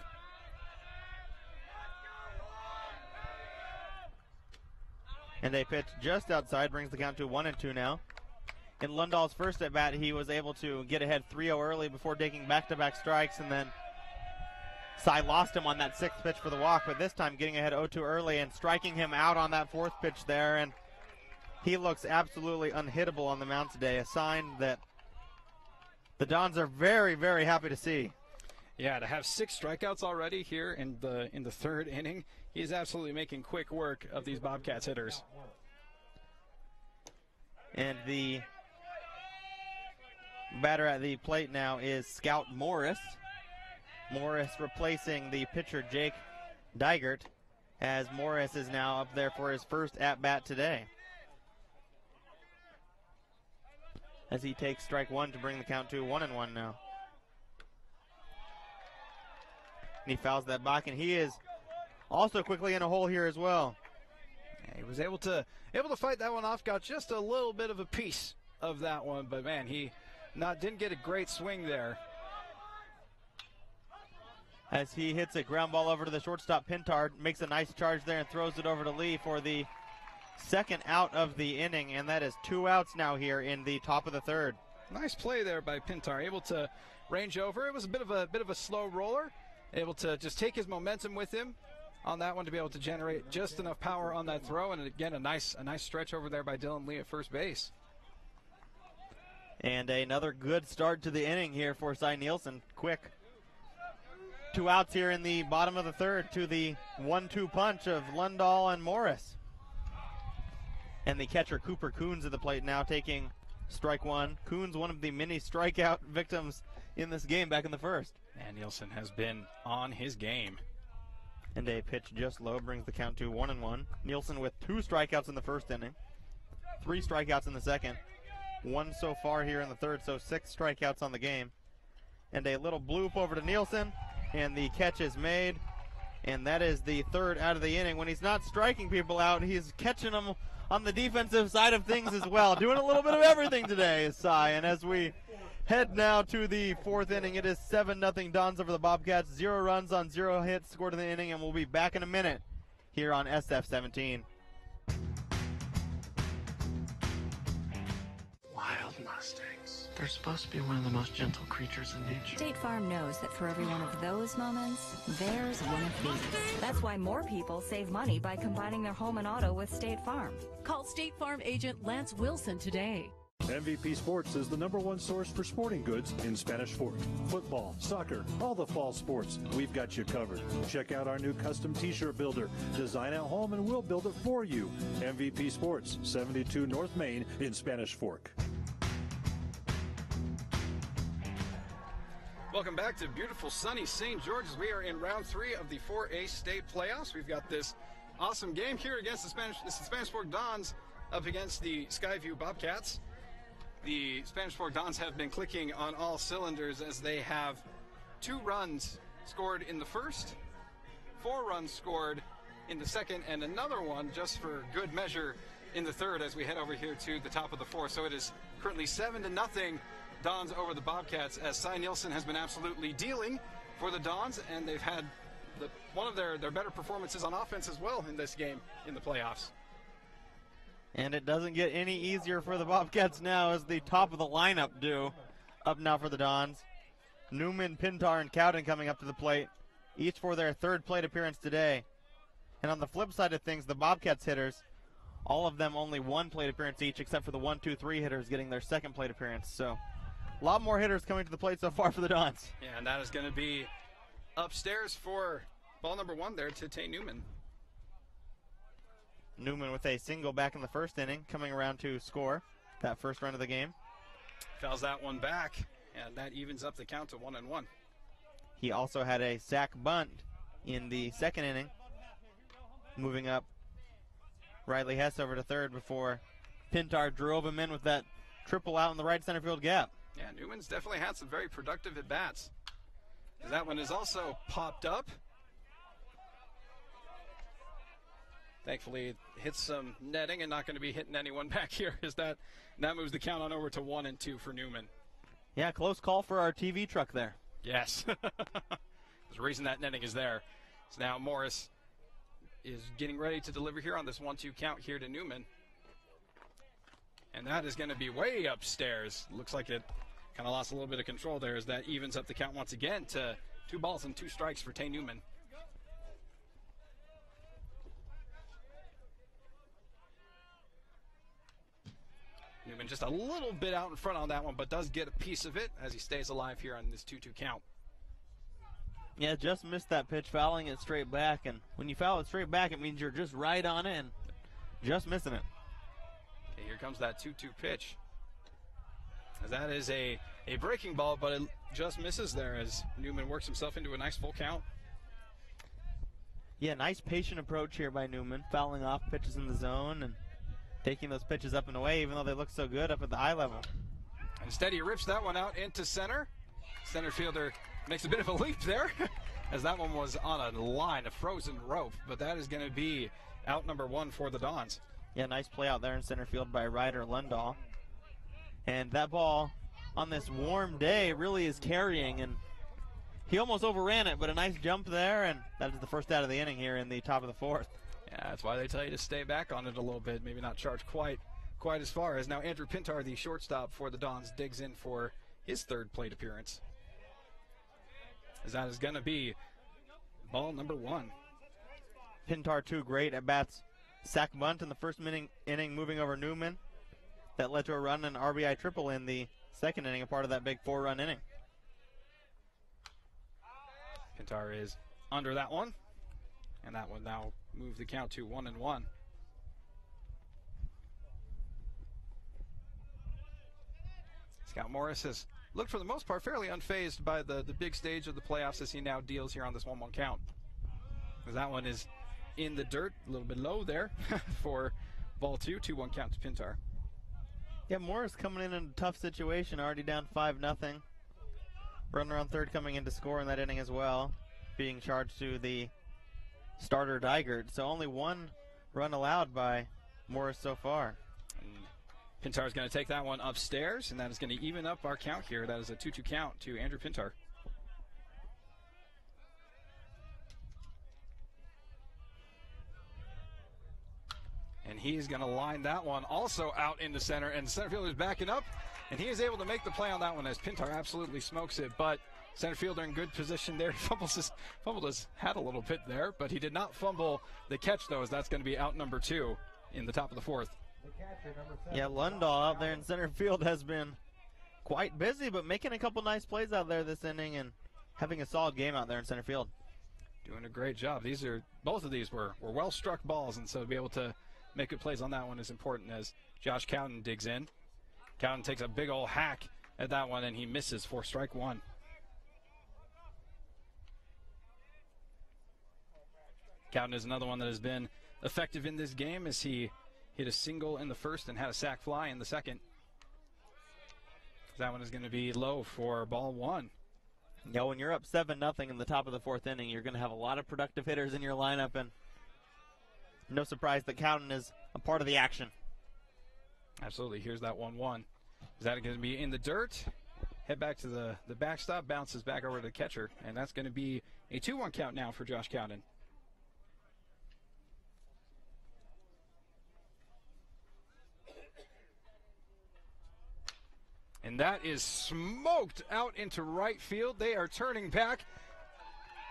And a pitch just outside brings the count to 1-2 now. In Lundahl's first at bat, he was able to get ahead 3-0 early before taking back-to-back strikes, and then Cy lost him on that sixth pitch for the walk, but this time getting ahead 0-2 early and striking him out on that fourth pitch there, and he looks absolutely unhittable on the mound today, a sign that the Dons are very, very happy to see. Yeah, to have 6 strikeouts already here in the third inning, he's absolutely making quick work of these Bobcats hitters. And the batter at the plate now is Scout Morris. Morris replacing the pitcher Jake Dygert, as Morris is now up there for his first at-bat today, as he takes strike one to bring the count to 1-1 now. And he fouls that back, and he is also quickly in a hole here as well. Yeah, he was able to fight that one off, got just a little bit of a piece of that one, but man, he didn't get a great swing there. As he hits a ground ball over to the shortstop, Pintard makes a nice charge there and throws it over to Lee for the second out of the inning, and that is 2 outs now here in the top of the third. Nice play there by Pintard, able to range over. It was a bit of a slow roller, able to just take his momentum with him on that one to be able to generate just enough power on that throw, and again a nice stretch over there by Dylan Lee at first base. And another good start to the inning here for Cy Nielsen. Quick 2 outs here in the bottom of the third to the 1-2 punch of Lundahl and Morris. And the catcher Cooper Coons at the plate now taking strike one. Coons, one of the many strikeout victims in this game back in the first. And Nielsen has been on his game. And a pitch just low brings the count to 1-1. Nielsen with 2 strikeouts in the first inning, 3 strikeouts in the second, 1 so far here in the third, so 6 strikeouts on the game. And a little bloop over to Nielsen, and the catch is made. And that is the third out of the inning. When he's not striking people out, he's catching them on the defensive side of things as well. Doing a little bit of everything today is Cy. And as we head now to the fourth inning, it is 7-0 Dons over the Bobcats. 0 runs on 0 hits scored in the inning, and we'll be back in a minute here on SF 17. Wild Mustangs. They're supposed to be one of the most gentle creatures in nature. State Farm knows that for every one of those moments, there's one of these. That's why more people save money by combining their home and auto with State Farm. Call State Farm agent Lance Wilson today. MVP Sports is the #1 source for sporting goods in Spanish Fork. Football, soccer, all the fall sports, we've got you covered. Check out our new custom t-shirt builder. Design at home and we'll build it for you. MVP Sports, 72 North Main in Spanish Fork. Welcome back to beautiful sunny St. George's. We are in round 3 of the 4A state playoffs. We've got this awesome game here against the Spanish Fork Dons up against the Skyview Bobcats. The Spanish Fork Dons have been clicking on all cylinders as they have 2 runs scored in the first, 4 runs scored in the second, and another one just for good measure in the third as we head over here to the top of the fourth. So it is currently 7-0 Dons over the Bobcats, as Cy Nielsen has been absolutely dealing for the Dons, and they've had one of their better performances on offense as well in this game in the playoffs. And it doesn't get any easier for the Bobcats now as the top of the lineup do. Up now for the Dons. Newman, Pintar, and Cowden coming up to the plate, each for their 3rd plate appearance today. And on the flip side of things, the Bobcats hitters, all of them only 1 plate appearance each, except for the 1-2-3 hitters getting their 2nd plate appearance. So a lot more hitters coming to the plate so far for the Dons. Yeah, and that is going to be upstairs for ball number 1 there to Tay Newman. Newman with a single back in the first inning, coming around to score that first run of the game. Fouls that one back, and that evens up the count to 1-1. He also had a sac bunt in the second inning, moving up Riley Hess over to third before Pintar drove him in with that triple out in the right center field gap. Yeah, Newman's definitely had some very productive at-bats. That one is also popped up. Thankfully, it hits some netting and not going to be hitting anyone back here, as that moves the count on over to 1-2 for Newman. Yeah, close call for our TV truck there. Yes. There's a reason that netting is there. So now Morris is getting ready to deliver here on this 1-2 count here to Newman. And that is going to be way upstairs. Looks like it kind of lost a little bit of control there as that evens up the count once again to 2 balls and 2 strikes for Tay Newman. Newman just a little bit out in front on that one, but does get a piece of it as he stays alive here on this 2-2 count. Yeah, just missed that pitch, fouling it straight back. And when you foul it straight back, it means you're just right on in. Just missing it. Okay, here comes that 2-2 pitch. As that is a breaking ball, but it just misses there as Newman works himself into a nice full count. Yeah, nice patient approach here by Newman, fouling off pitches in the zone and taking those pitches up and away, even though they look so good up at the eye level. Instead, he rips that one out into center. Center fielder makes a bit of a leap there as that one was on a line, a frozen rope, but that is going to be out number 1 for the Dons. Yeah, nice play out there in center field by Ryder Lundahl. And that ball on this warm day really is carrying, and he almost overran it, but a nice jump there, and that is the first out of the inning here in the top of the 4th. Yeah, that's why they tell you to stay back on it a little bit, maybe not charge quite as far as now Andrew Pintar, the shortstop for the Dons, digs in for his 3rd plate appearance. As that is going to be ball number 1. Pintar, 2 great at bats. Sack bunt in the first inning, moving over Newman. That led to a run and RBI triple in the 2nd inning, a part of that big 4-run inning. Pintar is under that one, and that one now moves the count to 1-1. Scott Morris has looked for the most part fairly unfazed by the big stage of the playoffs as he now deals here on this 1-1 count. As that one is in the dirt, a little bit low there for ball 2, 2-1 count to Pintar. Yeah, Morris coming in a tough situation, already down 5-0. Runner on third coming in to score in that inning as well, being charged to the starter Dygert. So only 1 run allowed by Morris so far. Pintar is going to take that one upstairs, and that is going to even up our count here. That is a 2-2 count to Andrew Pintar. And he is going to line that one also out into center, and the center fielder is backing up, and he is able to make the play on that one as Pintar absolutely smokes it. But center fielder in good position there. Fumbled his hat a little bit there, but he did not fumble the catch, though, as that's going to be out number 2 in the top of the 4th. Yeah, Lundahl out there in center field has been quite busy, but making a couple nice plays out there this inning and having a solid game out there in center field. Doing a great job. Both of these were well-struck balls, and so to be able to make good plays on that one is important as Josh Cowden digs in. Cowden takes a big old hack at that one, and he misses for strike 1. Cowden is another one that has been effective in this game as he hit a single in the first and had a sac fly in the second. That one is going to be low for ball 1. Yeah, when you're up 7-0 in the top of the 4th inning, you're going to have a lot of productive hitters in your lineup, and no surprise that Cowden is a part of the action. Absolutely. Here's that 1-1. Is that going to be in the dirt? Head back to the backstop, bounces back over to the catcher, and that's going to be a 2-1 count now for Josh Cowden. And that is smoked out into right field. They are turning back.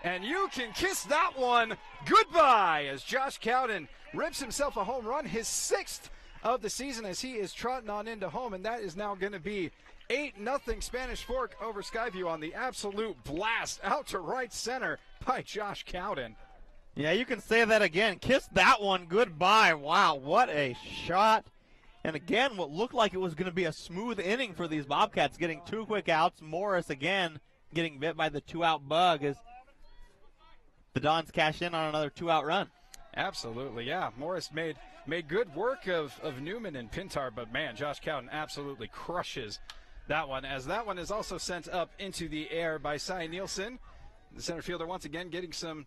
And you can kiss that one goodbye as Josh Cowden rips himself a home run, his 6th of the season as he is trotting on into home. And that is now going to be 8-0 Spanish Fork over Skyview on the absolute blast out to right center by Josh Cowden. Yeah, you can say that again. Kiss that one goodbye. Wow, what a shot. And again, what looked like it was going to be a smooth inning for these Bobcats, getting 2 quick outs. Morris again getting bit by the 2-out bug as the Dons cash in on another 2-out run. Absolutely, yeah. Morris made made good work of Newman and Pintar, but man, Josh Cowden absolutely crushes that one, as that one is also sent up into the air by Cy Nielsen. The center fielder once again getting some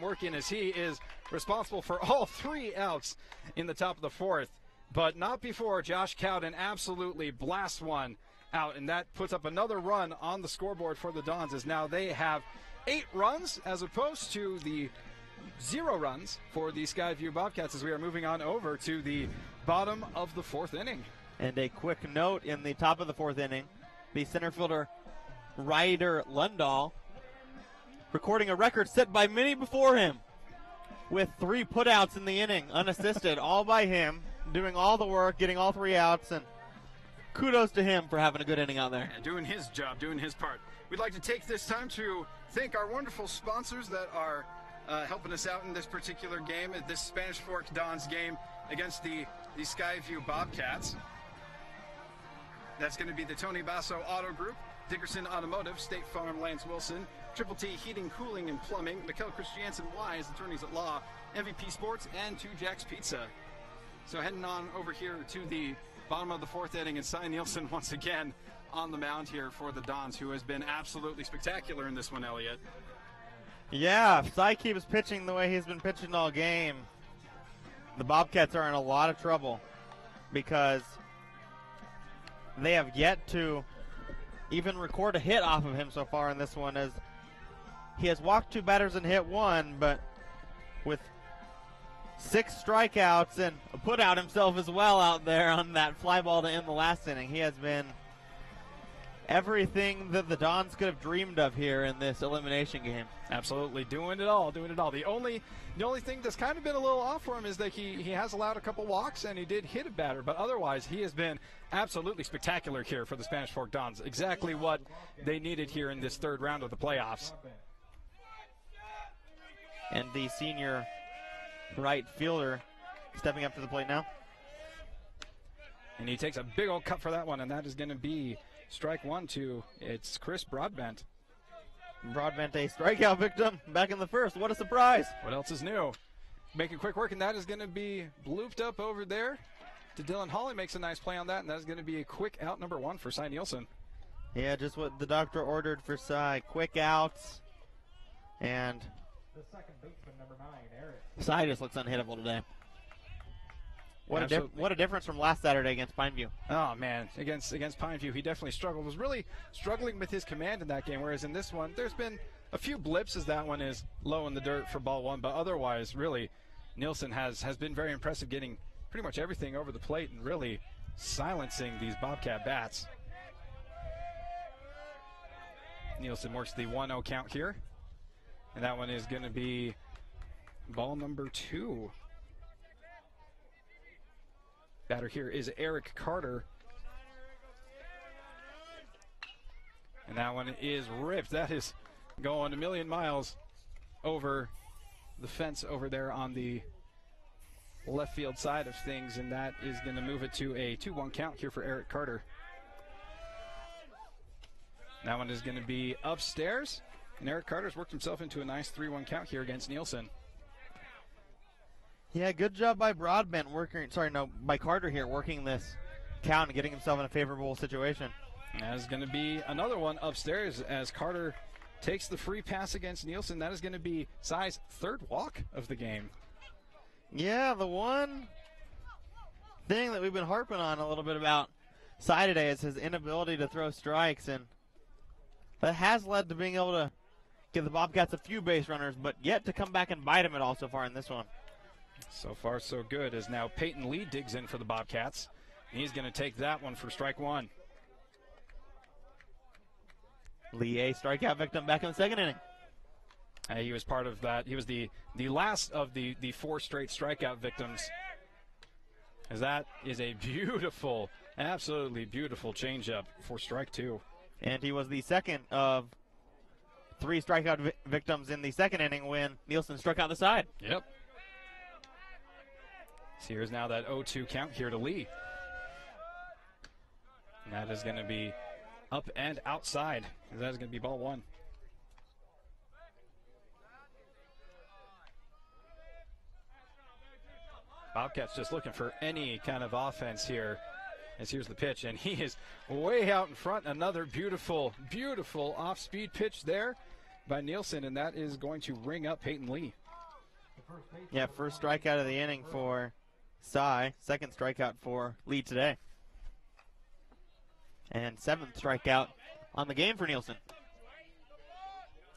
work in, as he is responsible for all 3 outs in the top of the 4th. But not before Josh Cowden absolutely blasts one out, and that puts up another run on the scoreboard for the Dons, as now they have 8 runs as opposed to the 0 runs for the Skyview Bobcats, as we are moving on over to the bottom of the 4th inning. And a quick note in the top of the 4th inning, the center fielder Ryder Lundahl recording a record set by many before him with 3 putouts in the inning, unassisted, all by him, doing all the work, getting all 3 outs, and kudos to him for having a good inning out there. Yeah, doing his job, doing his part. We'd like to take this time to thank our wonderful sponsors that are helping us out in this particular game, this Spanish Fork Dons game against the Skyview Bobcats. That's going to be the Tony Basso Auto Group, Dickerson Automotive, State Farm Lance Wilson, Triple T Heating, Cooling, and Plumbing, Mikkel Christiansen Wise, Attorneys at Law, MVP Sports, and 2 Jack's Pizza. So heading on over here to the bottom of the 4th inning, and Cy Nielsen once again on the mound here for the Dons, who has been absolutely spectacular in this one, Elliot. Yeah, if Cy keeps pitching the way he's been pitching all game, the Bobcats are in a lot of trouble, because they have yet to even record a hit off of him so far in this one, as he has walked 2 batters and hit 1, but with 6 strikeouts and put out himself as well out there on that fly ball to end the last inning. He has been everything that the Dons could have dreamed of here in this elimination game. Absolutely, doing it all. The only thing that's kind of been a little off for him is that he has allowed a couple walks, and he did hit a batter, but otherwise he has been absolutely spectacular here for the Spanish Fork Dons. Exactly what they needed here in this 3rd round of the playoffs. And the senior right fielder stepping up to the plate now. And he takes a big old cut for that one, and that is going to be strike 1 to it's Chris Broadbent. Broadbent, a strikeout victim back in the 1st. What a surprise. What else is new? Making quick work, and that is going to be blooped up over there to Dylan Hawley. Makes a nice play on that, and that is going to be a quick out number 1 for Cy Nielsen. Yeah, just what the doctor ordered for Cy. Quick outs. And the second baseman, number 9, Eric. Cy just looks unhittable today. What a difference from last Saturday against Pineview. Oh, man, against Pineview, he definitely struggled. Was really struggling with his command in that game, whereas in this one, there's been a few blips as that one is low in the dirt for ball 1, but otherwise, really, Nielsen has been very impressive, getting pretty much everything over the plate and really silencing these Bobcat bats. Nielsen works the 1-0 count here, and that one is going to be ball number 2. Batter here is Eric Carter. And that one is ripped. That is going a million miles over the fence over there on the left field side of things, and that is going to move it to a 2-1 count here for Eric Carter. That one is going to be upstairs, and Eric Carter's worked himself into a nice 3-1 count here against Nielsen. Yeah, good job by Broadbent by Carter here working this count and getting himself in a favorable situation. That is going to be another one upstairs as Carter takes the free pass against Nielsen. That is going to be Cy's 3rd walk of the game. Yeah, the one thing that we've been harping on a little bit about Cy today is his inability to throw strikes, and that has led to being able to give the Bobcats a few base runners, but yet to come back and bite him at all so far in this one. So far, so good, as now Peyton Lee digs in for the Bobcats. He's going to take that one for strike 1. Lee, a strikeout victim back in the 2nd inning. He was part of that. He was the last of the 4 straight strikeout victims, as that is a beautiful, absolutely beautiful changeup for strike 2. And he was the 2nd of 3 strikeout victims in the 2nd inning when Nielsen struck out the side. Yep. So here's now that 0-2 count here to Lee. And that is going to be up and outside. That is going to be ball 1. Bobcats just looking for any kind of offense here. As here's the pitch, and he is way out in front. Another beautiful, beautiful off-speed pitch there by Nielsen, and that is going to ring up Peyton Lee. Yeah, first strikeout of the inning for Cy. Second strikeout for Lee today. And seventh strikeout on the game for Nielsen.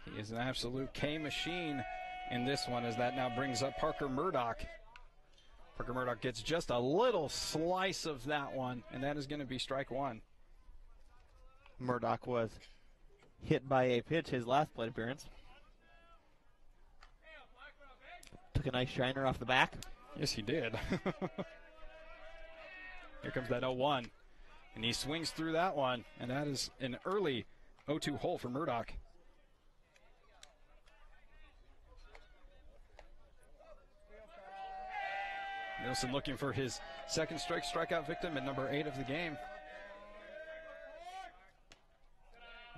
He is an absolute K machine in this one, as that now brings up Parker Murdoch. Parker Murdoch gets just a little slice of that one, and that is going to be strike one. Murdoch was hit by a pitch his last plate appearance. Took a nice shiner off the back. Yes, he did. Here comes that 0-1, and he swings through that one, and that is an early 0-2 hole for Murdoch. Nielsen looking for his second strikeout victim at number 8 of the game.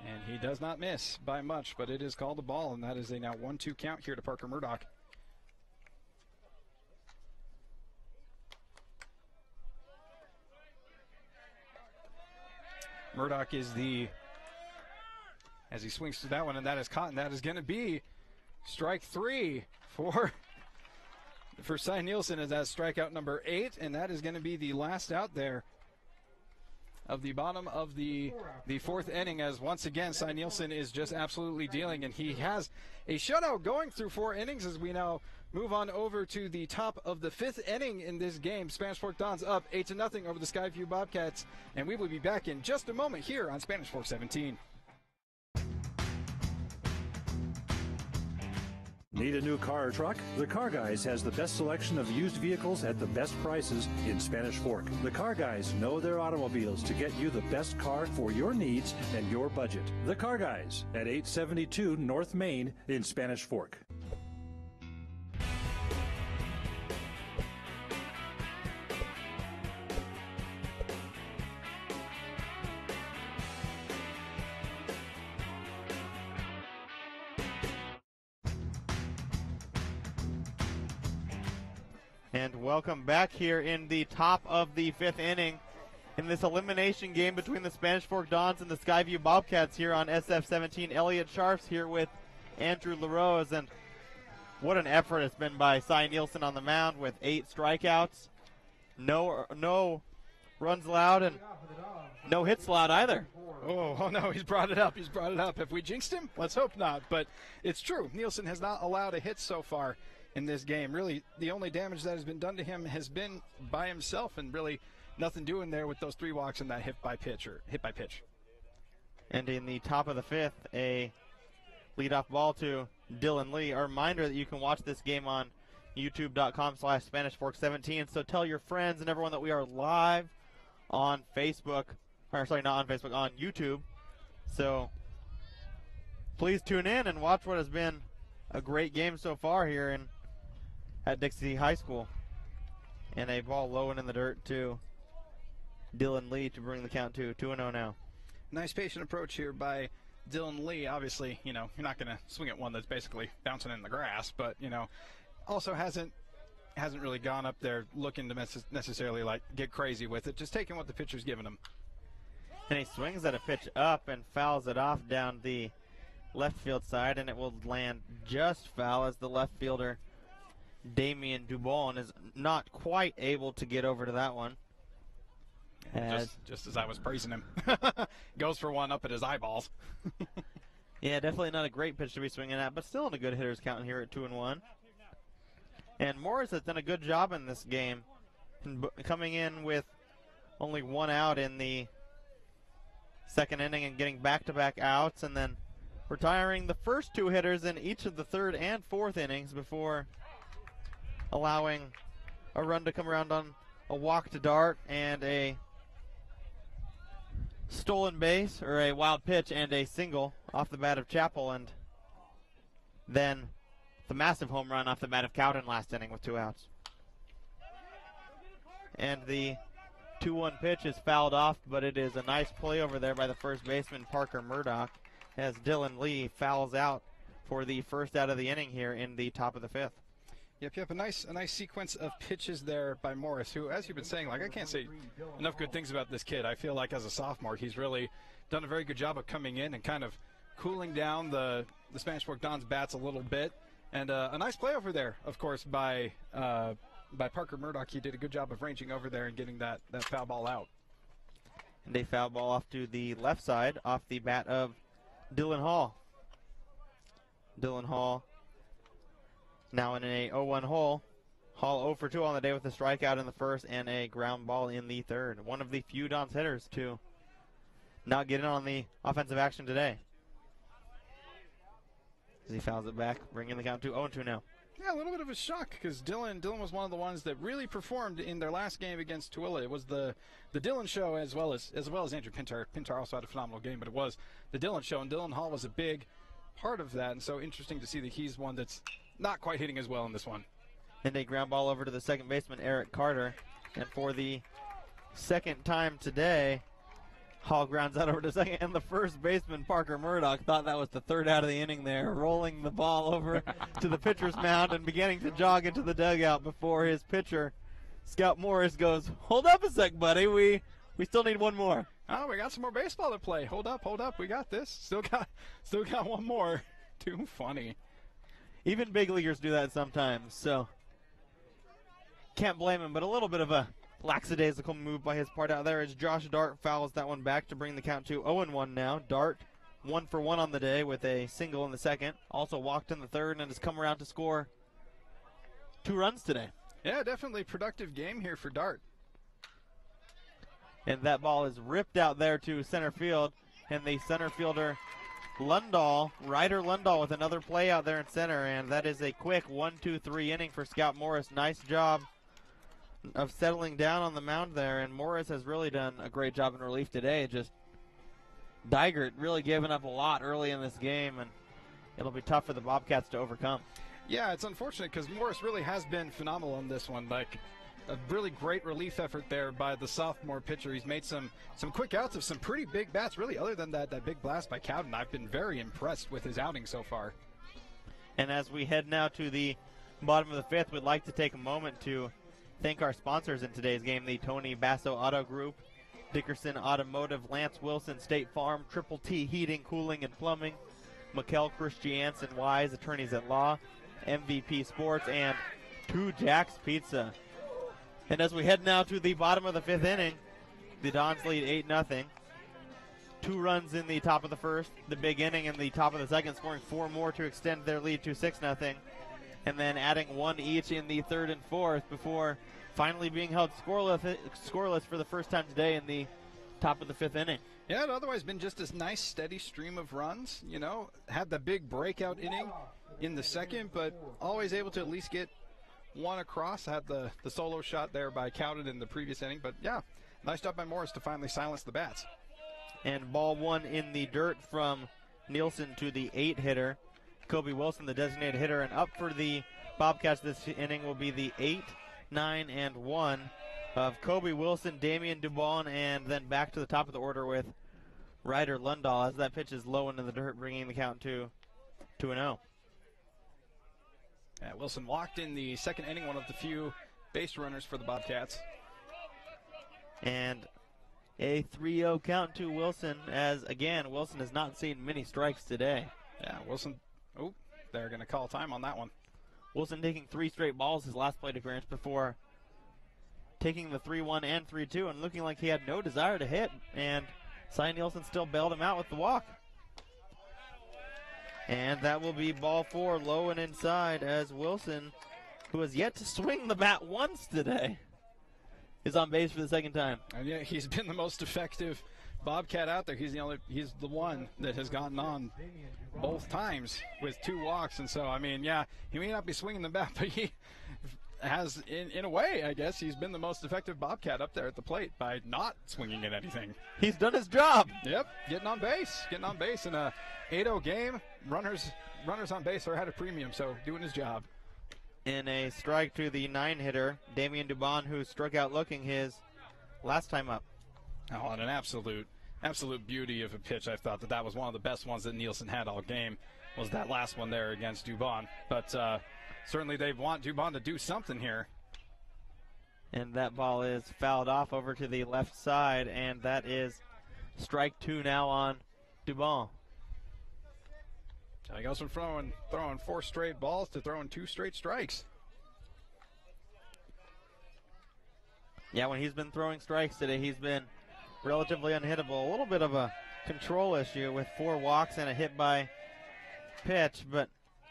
And he does not miss by much, but it is called a ball, and that is a now 1-2 count here to Parker Murdoch. Murdoch is as he swings to that one, and that is caught, and that is going to be strike 3 for Cy Nielsen, as that's strikeout number 8, and that is going to be the last out there of the bottom of the fourth inning, as once again Cy Nielsen is just absolutely dealing, and he has a shutout going through 4 innings as we now move on over to the top of the 5th inning in this game. Spanish Fork Dons up 8-0 over the Skyview Bobcats, and we will be back in just a moment here on Spanish Fork 17. Need a new car or truck? The Car Guys has the best selection of used vehicles at the best prices in Spanish Fork. The Car Guys know their automobiles to get you the best car for your needs and your budget. The Car Guys at 872 North Main in Spanish Fork. And welcome back here in the top of the 5th inning in this elimination game between the Spanish Fork Dons and the Skyview Bobcats here on SF-17. Elliot Sharps here with Andrew LaRose, and what an effort it's been by Cy Nielsen on the mound with 8 strikeouts, no runs allowed, and no hits allowed either. Oh no, he's brought it up. Have we jinxed him? Let's hope not, but it's true. Nielsen has not allowed a hit so far in this game. Really, the only damage that has been done to him has been by himself, and really nothing doing there with those 3 walks and that hit by pitch. And in the top of the 5th, a leadoff ball to Dylan Lee. A reminder that you can watch this game on youtube.com/SpanishFork17. So tell your friends and everyone that we are live on Facebook. On YouTube. So please tune in and watch what has been a great game so far here at Dixie High School. And a ball low and in the dirt to Dylan Lee to bring the count to 2-0 now. Nice patient approach here by Dylan Lee. Obviously, you're not going to swing at one that's basically bouncing in the grass, but, also hasn't really gone up there looking to necessarily get crazy with it, just taking what the pitcher's giving him. And he swings at a pitch up and fouls it off down the left field side, and it will land just foul as the left fielder Damian Dubon is not quite able to get over to that one. Just as I was praising him. Goes for one up at his eyeballs. Yeah, definitely not a great pitch to be swinging at, but still in a good hitter's count here at 2-1. And Morris has done a good job in this game, coming in with only 1 out in the 2nd inning and getting back-to-back outs, and then retiring the first 2 hitters in each of the 3rd and 4th innings before allowing a run to come around on a walk to Dart and a stolen base, or a wild pitch, and a single off the bat of Chappell, and then the massive home run off the bat of Cowden last inning with 2 outs. And the 2-1 pitch is fouled off, but it is a nice play over there by the first baseman, Parker Murdoch, as Dylan Lee fouls out for the first out of the inning here in the top of the 5th. Yep, a nice sequence of pitches there by Morris, who, as you've been saying, like, I can't say enough good things about this kid. I feel like as a sophomore, he's really done a very good job of coming in and kind of cooling down the Spanish Fork Dons bats a little bit. And a nice play over there, of course, by Parker Murdoch. He did a good job of ranging over there and getting that foul ball out. And a foul ball off to the left side, off the bat of Dylan Hall. Dylan Hall now in a 0-1 hole. Hall 0 for 2 on the day with a strikeout in the first and a ground ball in the third. One of the few Dons hitters to not get in on the offensive action today. As he fouls it back, bringing the count to 0-2 now. Yeah, a little bit of a shock because Dylan was one of the ones that really performed in their last game against Tooele. It was the Dylan show as well as Andrew Pintar. Pintar also had a phenomenal game, but it was the Dylan show, and Dylan Hall was a big part of that, and so interesting to see that he's one that's not quite hitting as well in this one. And a ground ball over to the second baseman, Eric Carter. And for the second time today, Hall grounds out over to second. And the first baseman, Parker Murdoch, thought that was the third out of the inning there, rolling the ball over to the pitcher's mound and beginning to jog into the dugout before his pitcher, Scout Morris, goes, "Hold up a sec, buddy. We still need one more." Oh, we got some more baseball to play. Hold up. We got this. Still got one more. Too funny. Even big leaguers do that sometimes, so can't blame him, but a little bit of a lackadaisical move by his part out there as Josh Dart fouls that one back to bring the count to 0-1 now. Dart 1 for 1 on the day with a single in the second. Also walked in the third and has come around to score 2 runs today. Yeah, definitely productive game here for Dart. And that ball is ripped out there to center field, and the center fielder Ryder Lundahl with another play out there in center, and that is a quick 1-2-3 inning for Scout Morris. Nice job of settling down on the mound there, and Morris has really done a great job in relief today. Just Digert really giving up a lot early in this game, and it'll be tough for the Bobcats to overcome. Yeah, it's unfortunate because Morris really has been phenomenal in this one. Like, a really great relief effort there by the sophomore pitcher. He's made some quick outs of some pretty big bats, really, other than that big blast by Cowden. I've been very impressed with his outing so far. And as we head now to the bottom of the fifth, we'd like to take a moment to thank our sponsors in today's game, the Tony Basso Auto Group, Dickerson Automotive, Lance Wilson State Farm, Triple T Heating, Cooling, and Plumbing, Mikkel Christiansen Wise, Attorneys at Law, MVP Sports, and Two Jacks Pizza. And as we head now to the bottom of the fifth inning, the Dons lead 8-0. 2 runs in the top of the first, the big inning in the top of the second, scoring 4 more to extend their lead to 6-0. And then adding 1 each in the third and fourth before finally being held scoreless for the first time today in the top of the fifth inning. Yeah, it otherwise been just this nice steady stream of runs. You know, had the big breakout inning in the second, but always able to at least get one across. Had the solo shot there by Cowden in the previous inning, but yeah, nice job by Morris to finally silence the bats. And ball 1 in the dirt from Nielsen to the 8 hitter, Kobe Wilson, the designated hitter, and up for the Bobcats this inning will be the 8, 9, and 1 of Kobe Wilson, Damian Dubon, and then back to the top of the order with Ryder Lundahl as that pitch is low into the dirt, bringing the count to 2-0. Yeah, Wilson walked in the second inning, one of the few base runners for the Bobcats. And a 3-0 count to Wilson, as again, Wilson has not seen many strikes today. Yeah, Wilson, they're going to call time on that one. Wilson taking 3 straight balls his last plate appearance before taking the 3-1 and 3-2 and looking like he had no desire to hit, and Cy Nielsen still bailed him out with the walk. And that will be ball 4, low and inside, as Wilson, who has yet to swing the bat once today, is on base for the second time. And yeah, he's been the most effective Bobcat out there. He's the one that has gotten on both times with 2 walks. And so, I mean, yeah, he may not be swinging the bat, but he has, in a way, I guess, he's been the most effective Bobcat up there at the plate by not swinging at anything. He's done his job. Yep, getting on base in a 8-0 game. Runners on base are at a premium, so doing his job. In a strike to the 9 hitter, Damian Dubon, who struck out looking his last time up. Oh, and an absolute beauty of a pitch. I thought that was one of the best ones that Nielsen had all game, was that last one there against Dubon. But certainly they want Dubon to do something here. And that ball is fouled off over to the left side, and that is strike 2 now on Dubon. He goes from throwing 4 straight balls to throwing 2 straight strikes. Yeah, when he's been throwing strikes today, he's been relatively unhittable. A little bit of a control issue with 4 walks and a hit by pitch, but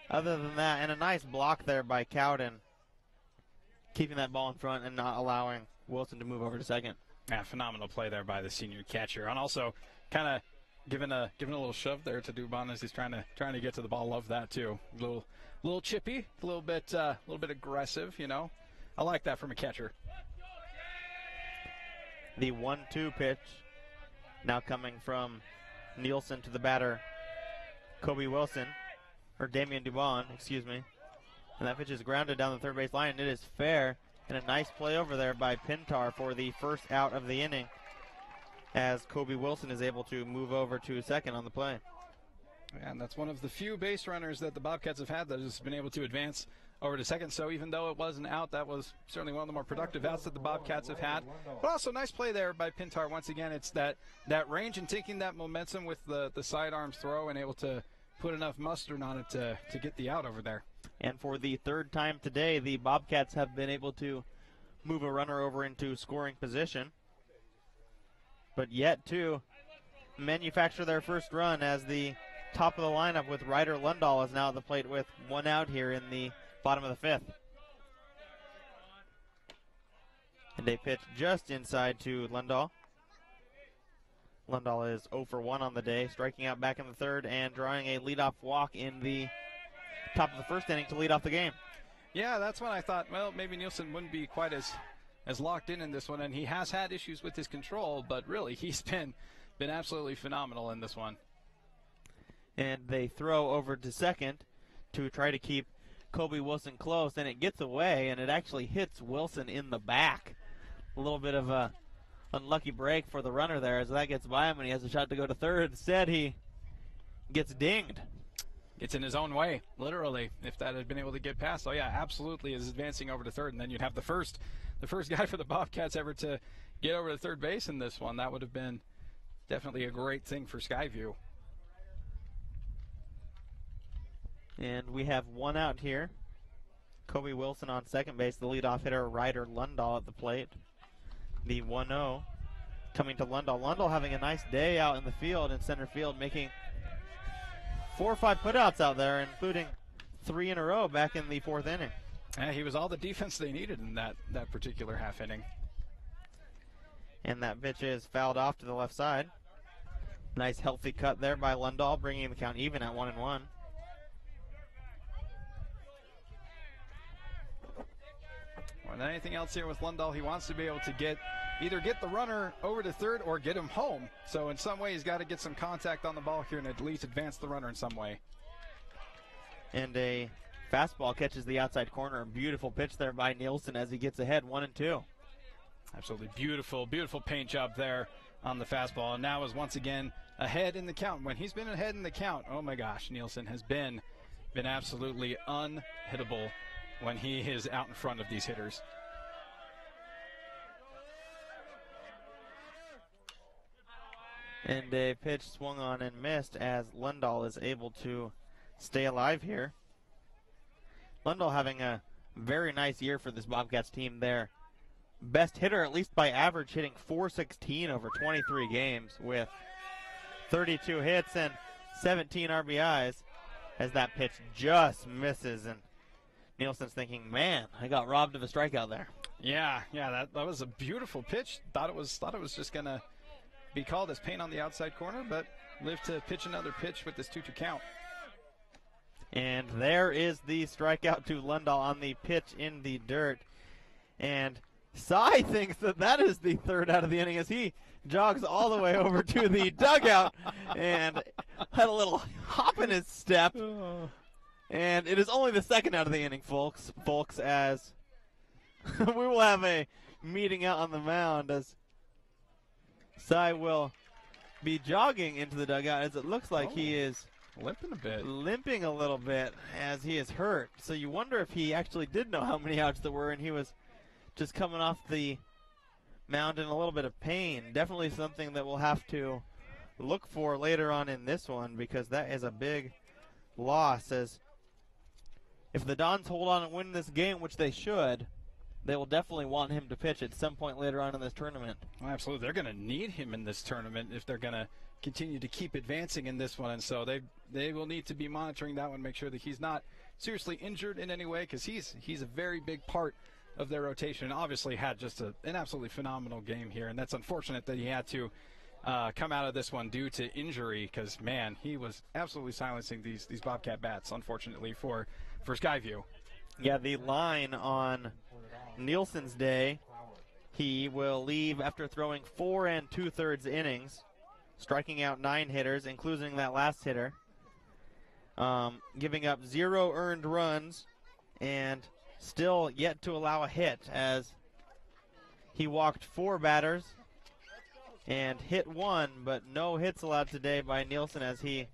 other than that, and a nice block there by Cowden, keeping that ball in front and not allowing Wilson to move over to second. Yeah, phenomenal play there by the senior catcher, and also kind of giving a little shove there to Dubon as he's trying to get to the ball. Love that too. A little chippy, a little bit aggressive. You know, I like that from a catcher. The 1-2 pitch now coming from Nielsen to the batter, Kobe Wilson, or Damian Dubon, excuse me. And that pitch is grounded down the third base line, and it is fair. And a nice play over there by Pintar for the first out of the inning, as Kobe Wilson is able to move over to second on the play. And that's one of the few base runners that the Bobcats have had that has been able to advance over to second. So even though it was an out, that was certainly one of the more productive outs that the Bobcats have had. But also nice play there by Pintar. Once again, it's that range and taking that momentum with the sidearm throw and able to put enough mustard on it to get the out over there. And for the third time today, the Bobcats have been able to move a runner over into scoring position, but yet to manufacture their first run, as the top of the lineup with Ryder Lundahl is now at the plate with 1 out here in the bottom of the 5th. And a pitch just inside to Lundahl. Lundahl is 0 for 1 on the day, striking out back in the 3rd and drawing a leadoff walk in the top of the 1st inning to lead off the game. Yeah, that's when I thought, well, maybe Nielsen wouldn't be quite as locked in this one, and he has had issues with his control, but really he's been absolutely phenomenal in this one. And they throw over to second to try to keep Kobe Wilson close, and it gets away, and it actually hits Wilson in the back. A little bit of a unlucky break for the runner there, as that gets by him, and he has a shot to go to third. Instead, he gets dinged. It's in his own way, literally. If that had been able to get past, oh yeah, absolutely is advancing over to third, and then you'd have the first guy for the Bobcats ever to get over to third base in this one. That would have been definitely a great thing for Skyview. And we have 1 out here. Kobe Wilson on second base, the leadoff hitter Ryder Lundahl at the plate. The 1-0 coming to Lundahl. Lundahl having a nice day out in the field, in center field, making 4 or 5 putouts out there, including 3 in a row back in the 4th inning. Yeah, he was all the defense they needed in that particular half inning. And that pitch is fouled off to the left side. Nice healthy cut there by Lundahl, bringing the count even at 1-1. More than anything else here with Lundahl, he wants to be able to either get the runner over to third or get him home. So in some way, he's got to get some contact on the ball here and at least advance the runner in some way. And a fastball catches the outside corner. A beautiful pitch there by Nielsen as he gets ahead 1-2. Absolutely beautiful, beautiful paint job there on the fastball. And now is once again ahead in the count. When he's been ahead in the count, oh my gosh, Nielsen has been absolutely unhittable when he is out in front of these hitters. And a pitch swung on and missed as Lundahl is able to stay alive here. Lundahl having a very nice year for this Bobcats team there. Best hitter, at least by average, hitting .416 over 23 games with 32 hits and 17 RBIs, as that pitch just misses. And Nielsen's thinking, man, I got robbed of a strikeout there. Yeah, that was a beautiful pitch. Thought it was just going to be called as paint on the outside corner, but lived to pitch another pitch with this 2-2 count. And there is the strikeout to Lundahl on the pitch in the dirt. And Cy thinks that is the 3rd out of the inning as he jogs all the way over to the dugout and had a little hop in his step. And it is only the 2nd out of the inning, folks, as we will have a meeting out on the mound as Cy will be jogging into the dugout, as it looks like he is Limping a bit. Limping a little bit as he is hurt. So you wonder if he actually did know how many outs there were, and he was just coming off the mound in a little bit of pain. Definitely something that we'll have to look for later on in this one, because that is a big loss. As if the Dons hold on and win this game, which they should, they will definitely want him to pitch at some point later on in this tournament. Well, absolutely. They're going to need him in this tournament if they're going to continue to keep advancing in this one. And so they will need to be monitoring that one, make sure that he's not seriously injured in any way, because he's a very big part of their rotation. Obviously had just an absolutely phenomenal game here, and that's unfortunate that he had to come out of this one due to injury, because, man, he was absolutely silencing these Bobcat bats, unfortunately, for Skyview. Yeah, the line on Nielsen's day, he will leave after throwing 4 2/3 innings, striking out 9 hitters, including that last hitter, giving up 0 earned runs, and still yet to allow a hit, as he walked 4 batters and hit 1, but no hits allowed today by Nielsen as he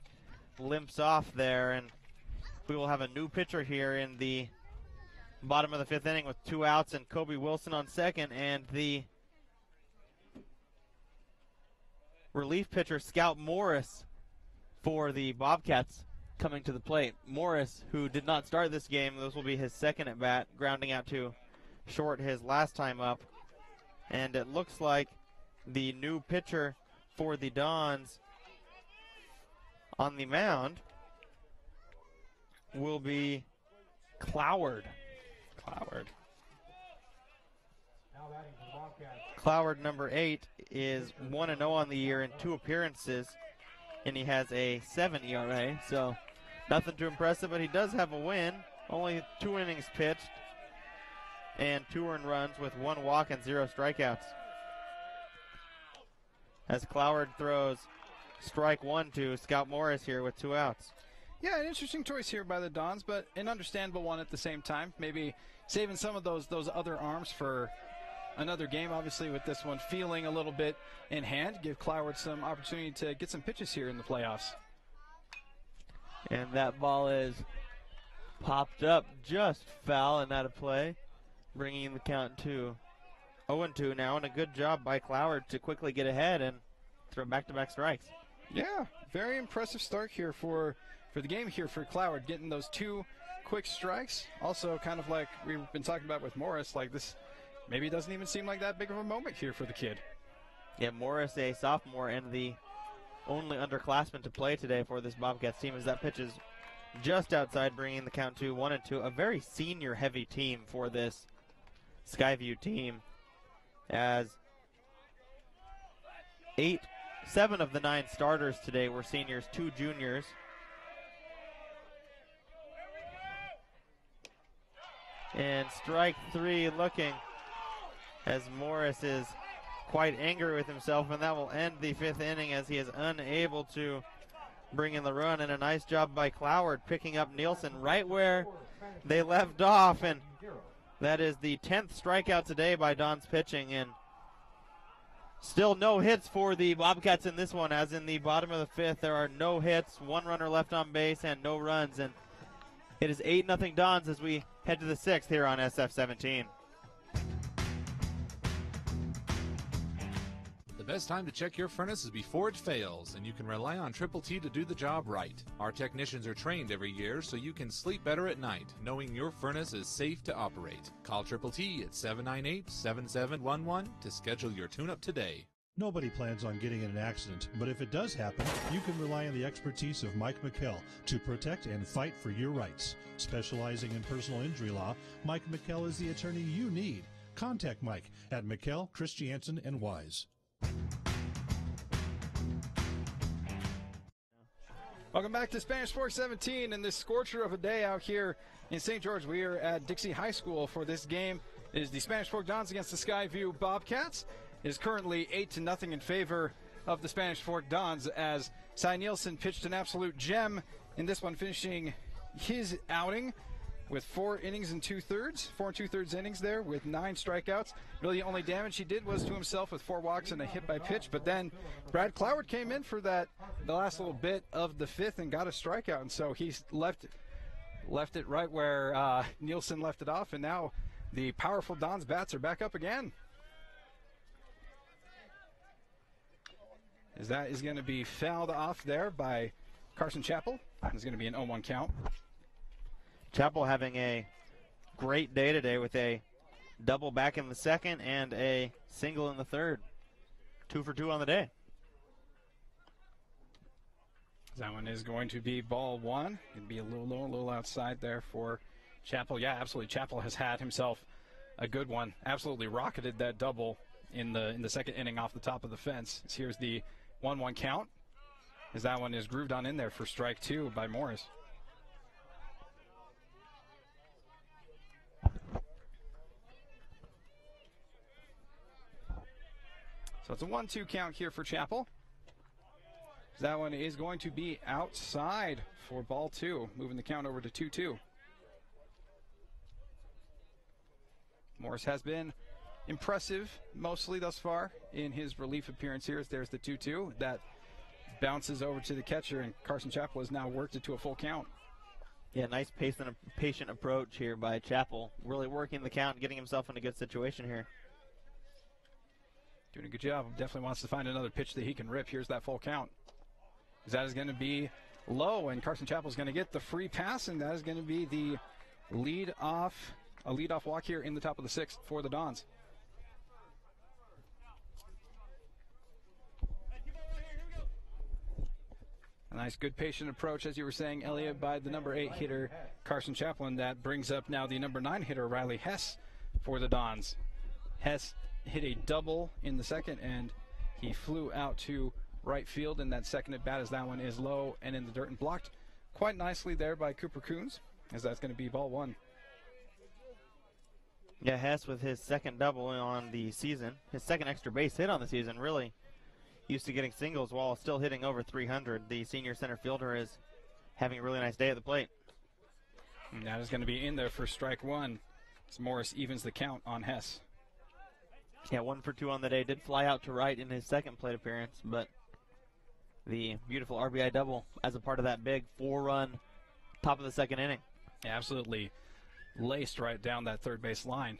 limps off there. And we will have a new pitcher here in the bottom of the 5th inning with 2 outs and Kobe Wilson on second, and the relief pitcher Scout Morris for the Bobcats coming to the plate. Morris, who did not start this game, this will be his second at bat, grounding out to short his last time up. And it looks like the new pitcher for the Dons on the mound will be Cloward. Cloward, number 8, is 1-0 on the year in 2 appearances, and he has a 7 ERA, so nothing too impressive, but he does have a win. Only 2 innings pitched and 2 earned runs with 1 walk and 0 strikeouts. As Cloward throws strike 1 to Scout Morris here with 2 outs. Yeah, an interesting choice here by the Dons, but an understandable one at the same time. Maybe saving some of those other arms for another game. Obviously, with this one feeling a little bit in hand, give Cloward some opportunity to get some pitches here in the playoffs. And that ball is popped up just foul and out of play, bringing the count to 0-2 now, and a good job by Cloward to quickly get ahead and throw back-to-back strikes. Yeah, very impressive start here for the game here for Cloward, getting those 2 quick strikes. Also, kind of like we've been talking about with Morris, like this maybe it doesn't even seem like that big of a moment here for the kid. Yeah, Morris, a sophomore, and the only underclassman to play today for this Bobcats team, as that pitch is just outside, bringing the count to 1-2. A very senior-heavy team for this Skyview team, as 7 of the 9 starters today were seniors, 2 juniors. And strike 3 looking, as Morris is quite angry with himself, and that will end the 5th inning as he is unable to bring in the run. And a nice job by Cloward picking up Nielsen right where they left off, and that is the 10th strikeout today by Don's pitching. And still no hits for the Bobcats in this one, as in the bottom of the 5th there are no hits, 1 runner left on base, and no runs. And it is 8-0 Dons as we head to the 6th here on SF-17. The best time to check your furnace is before it fails, and you can rely on Triple T to do the job right. Our technicians are trained every year so you can sleep better at night, knowing your furnace is safe to operate. Call Triple T at 798-7711 to schedule your tune-up today. Nobody plans on getting in an accident, but if it does happen, you can rely on the expertise of Mike McKell to protect and fight for your rights. Specializing in personal injury law, Mike McKell is the attorney you need. Contact Mike at McKell, Christiansen, and Wise. Welcome back to Spanish Fork 17 and this scorcher of a day out here in St. George. We are at Dixie High School for this game. It is the Spanish Fork Dons against the Skyview Bobcats. It is currently 8-0 in favor of the Spanish Fork Dons, as Cy Nielsen pitched an absolute gem in this one, finishing his outing with 4 innings and 2/3, 4 2/3 innings there with 9 strikeouts. Really the only damage he did was to himself with 4 walks and a hit by pitch, but then Brad Cloward came in for that the last little bit of the fifth and got a strikeout, and so he's left it right where Nielsen left it off, and now the powerful Don's bats are back up again. As that is going to be fouled off there by Carson Chappell. It's going to be an 0-1 count. Chappell having a great day today with a double back in the second and a single in the third. 2 for 2 on the day. That one is going to be ball one. It'd be a little low, a little outside there for Chappell. Yeah, absolutely. Chappell has had himself a good one. Absolutely rocketed that double in the second inning off the top of the fence. So here's the 1-1 count, as that one is grooved on in there for strike two by Morris. So it's a 1-2 count here for Chappell. That one is going to be outside for ball two, moving the count over to 2-2. Morris has been impressive mostly thus far in his relief appearance here. There's the 2-2 that bounces over to the catcher, and Carson Chappell has now worked it to a full count. Yeah, nice patient approach here by Chappell. Really working the count, getting himself in a good situation here. Doing a good job. Definitely wants to find another pitch that he can rip. Here's that full count. That is going to be low, and Carson Chappell is going to get the free pass, and that is going to be the lead-off walk here in the top of the sixth for the Dons. A nice, good, patient approach, as you were saying, Elliot, by the number 8 hitter, Carson Chappell, and that brings up now the number 9 hitter, Riley Hess, for the Dons. Hess hit a double in the second, and he flew out to right field in that second at bat, as that one is low and in the dirt and blocked quite nicely there by Cooper Coons, as that's going to be ball one. Yeah, Hess with his second double on the season, his second extra base hit on the season, really used to getting singles while still hitting over 300. The senior center fielder is having a really nice day at the plate. And that is going to be in there for strike one, as Morris evens the count on Hess. Yeah, 1 for 2 on the day. Did fly out to right in his second plate appearance, but the beautiful RBI double as a part of that big 4-run top of the second inning. Absolutely laced right down that third base line.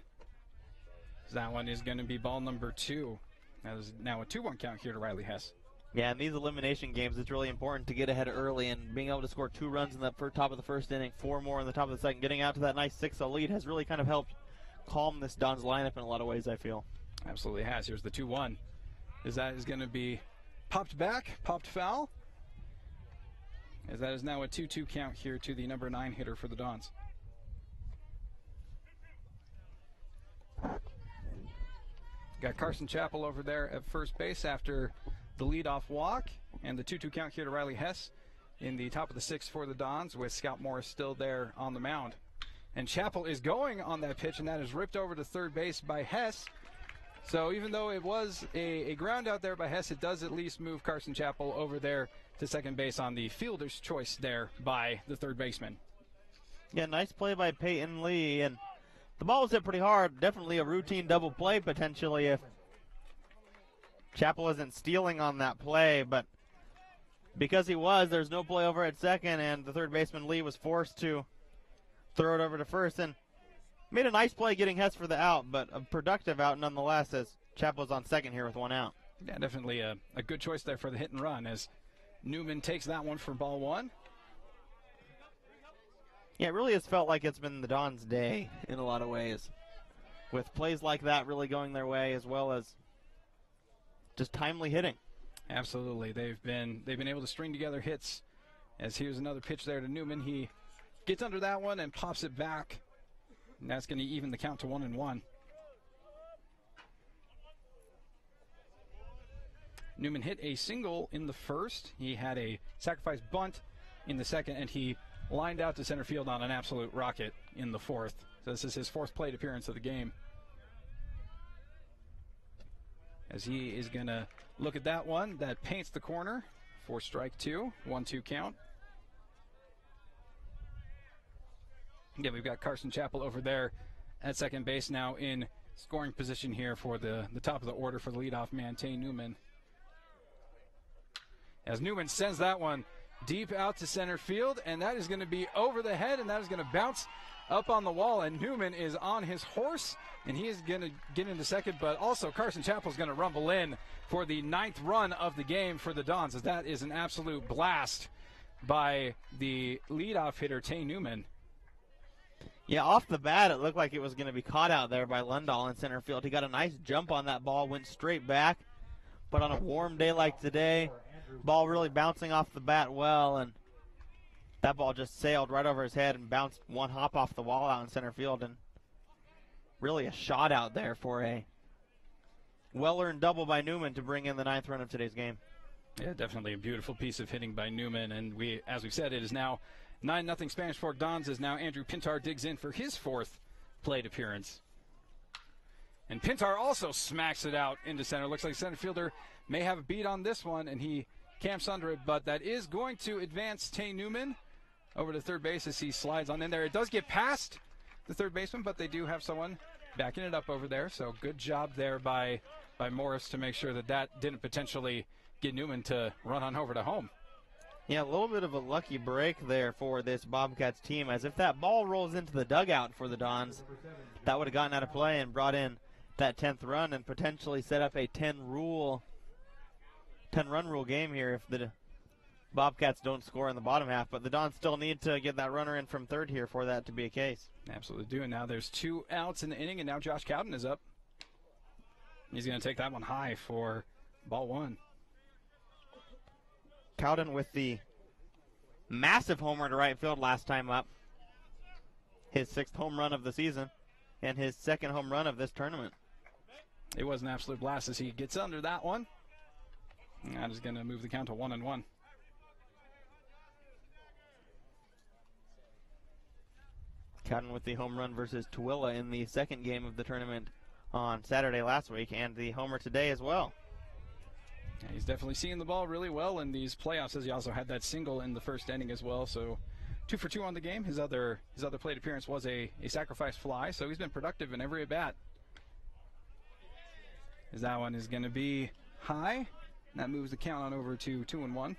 That one is going to be ball number 2. That is now a 2-1 count here to Riley Hess. Yeah, in these elimination games, it's really important to get ahead early, and being able to score 2 runs in the top of the first inning, 4 more in the top of the second, getting out to that nice 6-0 lead has really kind of helped calm this Dons lineup in a lot of ways, I feel. Absolutely has. Here's the 2-1. As that is going to be popped back, popped foul. As that is now a 2-2 count here to the number 9 hitter for the Dons. Got Carson Chappell over there at first base after the leadoff walk, and the 2-2 count here to Riley Hess in the top of the sixth for the Dons, with Scout Morris still there on the mound. And Chappell is going on that pitch, and that is ripped over to third base by Hess. So even though it was a ground out there by Hess, it does at least move Carson Chappell over there to second base on the fielder's choice there by the third baseman. Yeah, nice play by Peyton Lee, and the ball was hit pretty hard. Definitely a routine double play potentially if Chappell isn't stealing on that play, but because he was, there's no play over at second, and the third baseman Lee was forced to throw it over to first, and made a nice play getting Hess for the out, but a productive out nonetheless, as Chappell's on second here with 1 out. Yeah, definitely a good choice there for the hit and run, as Newman takes that one for ball one. Yeah, it really has felt like it's been the Dons' day in a lot of ways, with plays like that really going their way, as well as just timely hitting. Absolutely, they've been able to string together hits. As here's another pitch there to Newman, he gets under that one and pops it back, and that's going to even the count to 1-1. Newman hit a single in the first. He had a sacrifice bunt in the second, and he lined out to center field on an absolute rocket in the fourth. So this is his fourth plate appearance of the game. As he is going to look at that one, that paints the corner for strike two, 1-2 count. Again, we've got Carson Chappell over there at second base now in scoring position here for the top of the order for the leadoff man, Tay Newman. as Newman sends that one deep out to center field, and that is going to be over the head, and that is going to bounce up on the wall, and Newman is on his horse, and he is going to get into second, but also Carson Chappell is going to rumble in for the 9th run of the game for the Dons, as that is an absolute blast by the leadoff hitter, Tay Newman. Yeah, off the bat, it looked like it was going to be caught out there by Lundahl in center field. He got a nice jump on that ball, went straight back, but on a warm day like today, ball really bouncing off the bat well, and that ball just sailed right over his head and bounced one hop off the wall out in center field, and really a shot out there for a well-earned double by Newman to bring in the 9th run of today's game. Yeah, definitely a beautiful piece of hitting by Newman, and as we've said, it is now 9-0 Spanish Fork Dons, as now Andrew Pintar digs in for his 4th plate appearance. And Pintar also smacks it out into center. Looks like center fielder may have a beat on this one, and he camps under it, but that is going to advance Tay Newman over to third base as he slides on in there. It does get past the third baseman, but they do have someone backing it up over there, so good job there by Morris to make sure that didn't potentially get Newman to run on over to home. Yeah, a little bit of a lucky break there for this Bobcats team, as if that ball rolls into the dugout for the Dons, that would have gotten out of play and brought in that 10th run and potentially set up a 10-run rule game here if the Bobcats don't score in the bottom half. But the Dons still need to get that runner in from third here for that to be a case. Absolutely do. And now there's 2 outs in the inning, and now Josh Cowden is up. He's going to take that one high for ball 1. Cowden with the massive homer to right field last time up. His 6th home run of the season and his 2nd home run of this tournament. It was an absolute blast as he gets under that one. And that is going to move the count to 1-1. Cowden with the home run versus Tooele in the 2nd game of the tournament on Saturday last week, and the homer today as well. Yeah, he's definitely seeing the ball really well in these playoffs, as he also had that single in the first inning as well. So 2 for 2 on the game. His other plate appearance was a sacrifice fly, so he's been productive in every at bat. As that one is going to be high, and that moves the count on over to 2-1.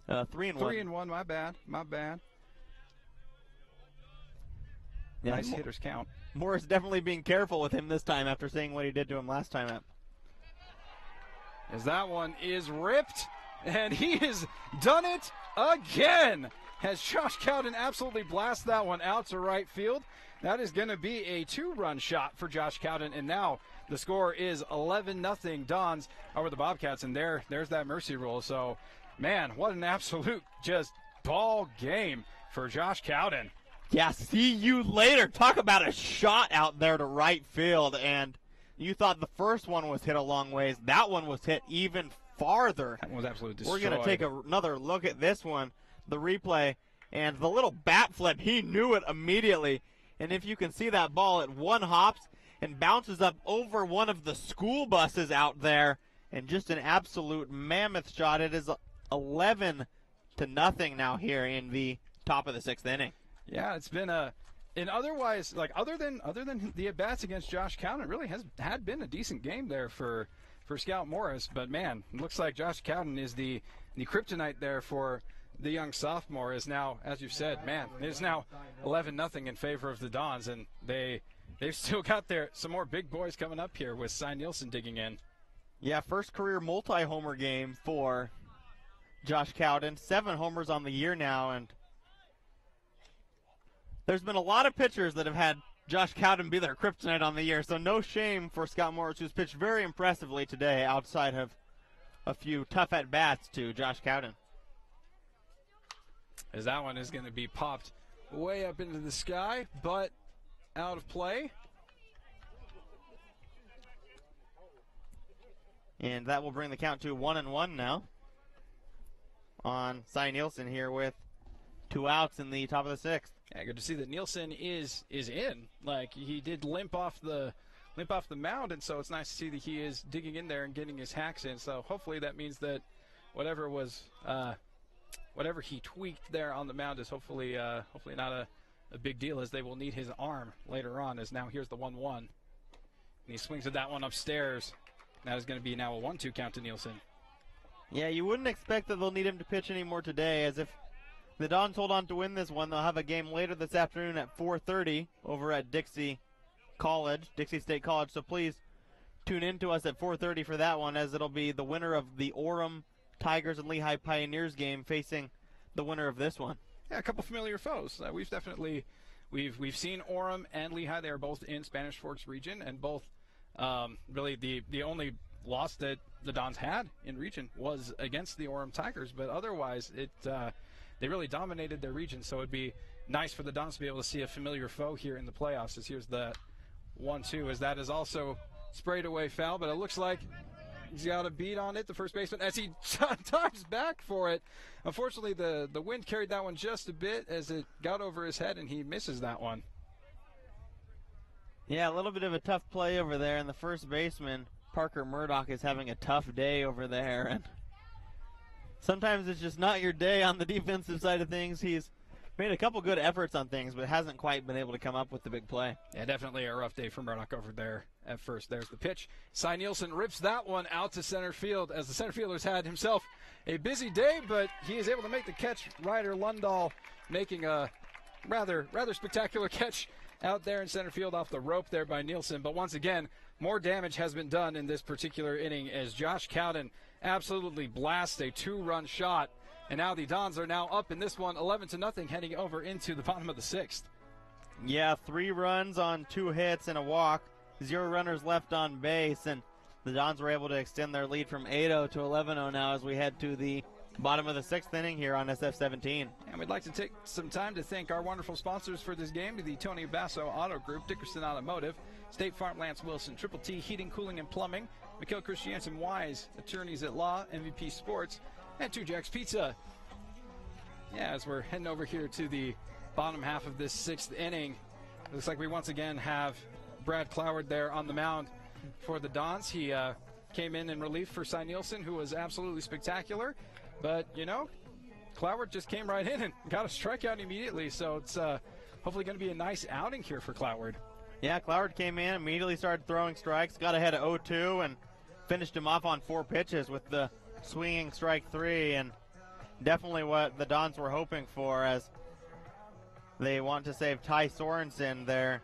3-1. 3-1. My bad. Yeah, nice hitters count. Morris definitely being careful with him this time after seeing what he did to him last time up. As that one is ripped, and he has done it again. Has Josh Cowden absolutely blast that one out to right field. That is going to be a 2-run shot for Josh Cowden, and now the score is 11-0 Dons over the Bobcats, and there's that mercy rule. So, man, what an absolute just ball game for Josh Cowden. Yeah, see you later. Talk about a shot out there to right field, and you thought the first one was hit a long ways. That one was hit even farther. That one was absolutely destroyed. We're going to take another look at this one, the replay, and the little bat flip. He knew it immediately. And if you can see that ball, it one hops and bounces up over one of the school buses out there. And just an absolute mammoth shot. It is 11-0 now here in the top of the 6th inning. Yeah, it's been and otherwise, like other than the at bats against Josh Cowden, it really had been a decent game there for Scout Morris. But man, it looks like Josh Cowden is the kryptonite there for the young sophomore. Is now, as you've said, man, it is now 11-0 in favor of the Dons, and they've still got some more big boys coming up here with Cy Nielsen digging in. Yeah, first career multi-homer game for Josh Cowden. 7 homers on the year now, and there's been a lot of pitchers that have had Josh Cowden be their kryptonite on the year, so no shame for Scott Morris, who's pitched very impressively today outside of a few tough at-bats to Josh Cowden. As that one is going to be popped way up into the sky, but out of play. And that will bring the count to 1-1 now on Cy Nielsen here with 2 outs in the top of the 6th. Yeah, good to see that Nielsen is in. Like, he did limp off the mound, and so it's nice to see that he is digging in there and getting his hacks in. So hopefully that means that whatever he tweaked there on the mound is hopefully not a big deal, as they will need his arm later on. As now here's the 1-1, and he swings at that one upstairs. That is going to be now a 1-2 count to Nielsen. Yeah, you wouldn't expect that they'll need him to pitch anymore today, as if the Dons hold on to win this one, they'll have a game later this afternoon at 4:30 over at Dixie State College. So please tune in to us at 4:30 for that one, as it'll be the winner of the Orem Tigers and Lehigh Pioneers game facing the winner of this one. Yeah, a couple familiar foes. We've seen Orem and Lehigh. They are both in Spanish Forks region, and both really the only loss that the Dons had in region was against the Orem Tigers. But otherwise, they really dominated their region. So it'd be nice for the Dons to be able to see a familiar foe here in the playoffs. As here's the 1-2, as that is also sprayed away foul, but it looks like he's got a beat on it, the first baseman, as he dives back for it. Unfortunately, the wind carried that one just a bit as it got over his head, and he misses that one. Yeah, a little bit of a tough play over there, and the first baseman, Parker Murdoch, is having a tough day over there. And sometimes it's just not your day on the defensive side of things. He's made a couple good efforts on things, but hasn't quite been able to come up with the big play. Yeah, definitely a rough day for Murdoch over there at first. There's the pitch. Cy Nielsen rips that one out to center field, as the center fielder's had himself a busy day, but he is able to make the catch. Ryder Lundahl making a rather spectacular catch out there in center field off the rope there by Nielsen. But once again, more damage has been done in this particular inning as Josh Cowden absolutely blasts a 2-run shot. And now the Dons are now up in this one 11-0, heading over into the bottom of the 6th. Yeah, 3 runs on 2 hits and a walk. 0 runners left on base, and the Dons were able to extend their lead from 8-0 to 11-0 now as we head to the bottom of the 6th inning here on SF-17. And we'd like to take some time to thank our wonderful sponsors for this game, the Tony Basso Auto Group, Dickerson Automotive, State Farm Lance Wilson, Triple T Heating, Cooling, and Plumbing, Mikhail Christiansen Wise, Attorneys at Law, MVP Sports, and Two Jacks Pizza. Yeah, as we're heading over here to the bottom half of this 6th inning, looks like we once again have Brad Cloward there on the mound for the Dons. He came in relief for Cy Nielsen, who was absolutely spectacular. But, Cloward just came right in and got a strikeout immediately. So it's hopefully going to be a nice outing here for Cloward. Yeah, Cloward came in, immediately started throwing strikes, got ahead of 0-2, and finished him off on 4 pitches with the swinging strike 3. And definitely what the Dons were hoping for, as they want to save Ty Sorensen, their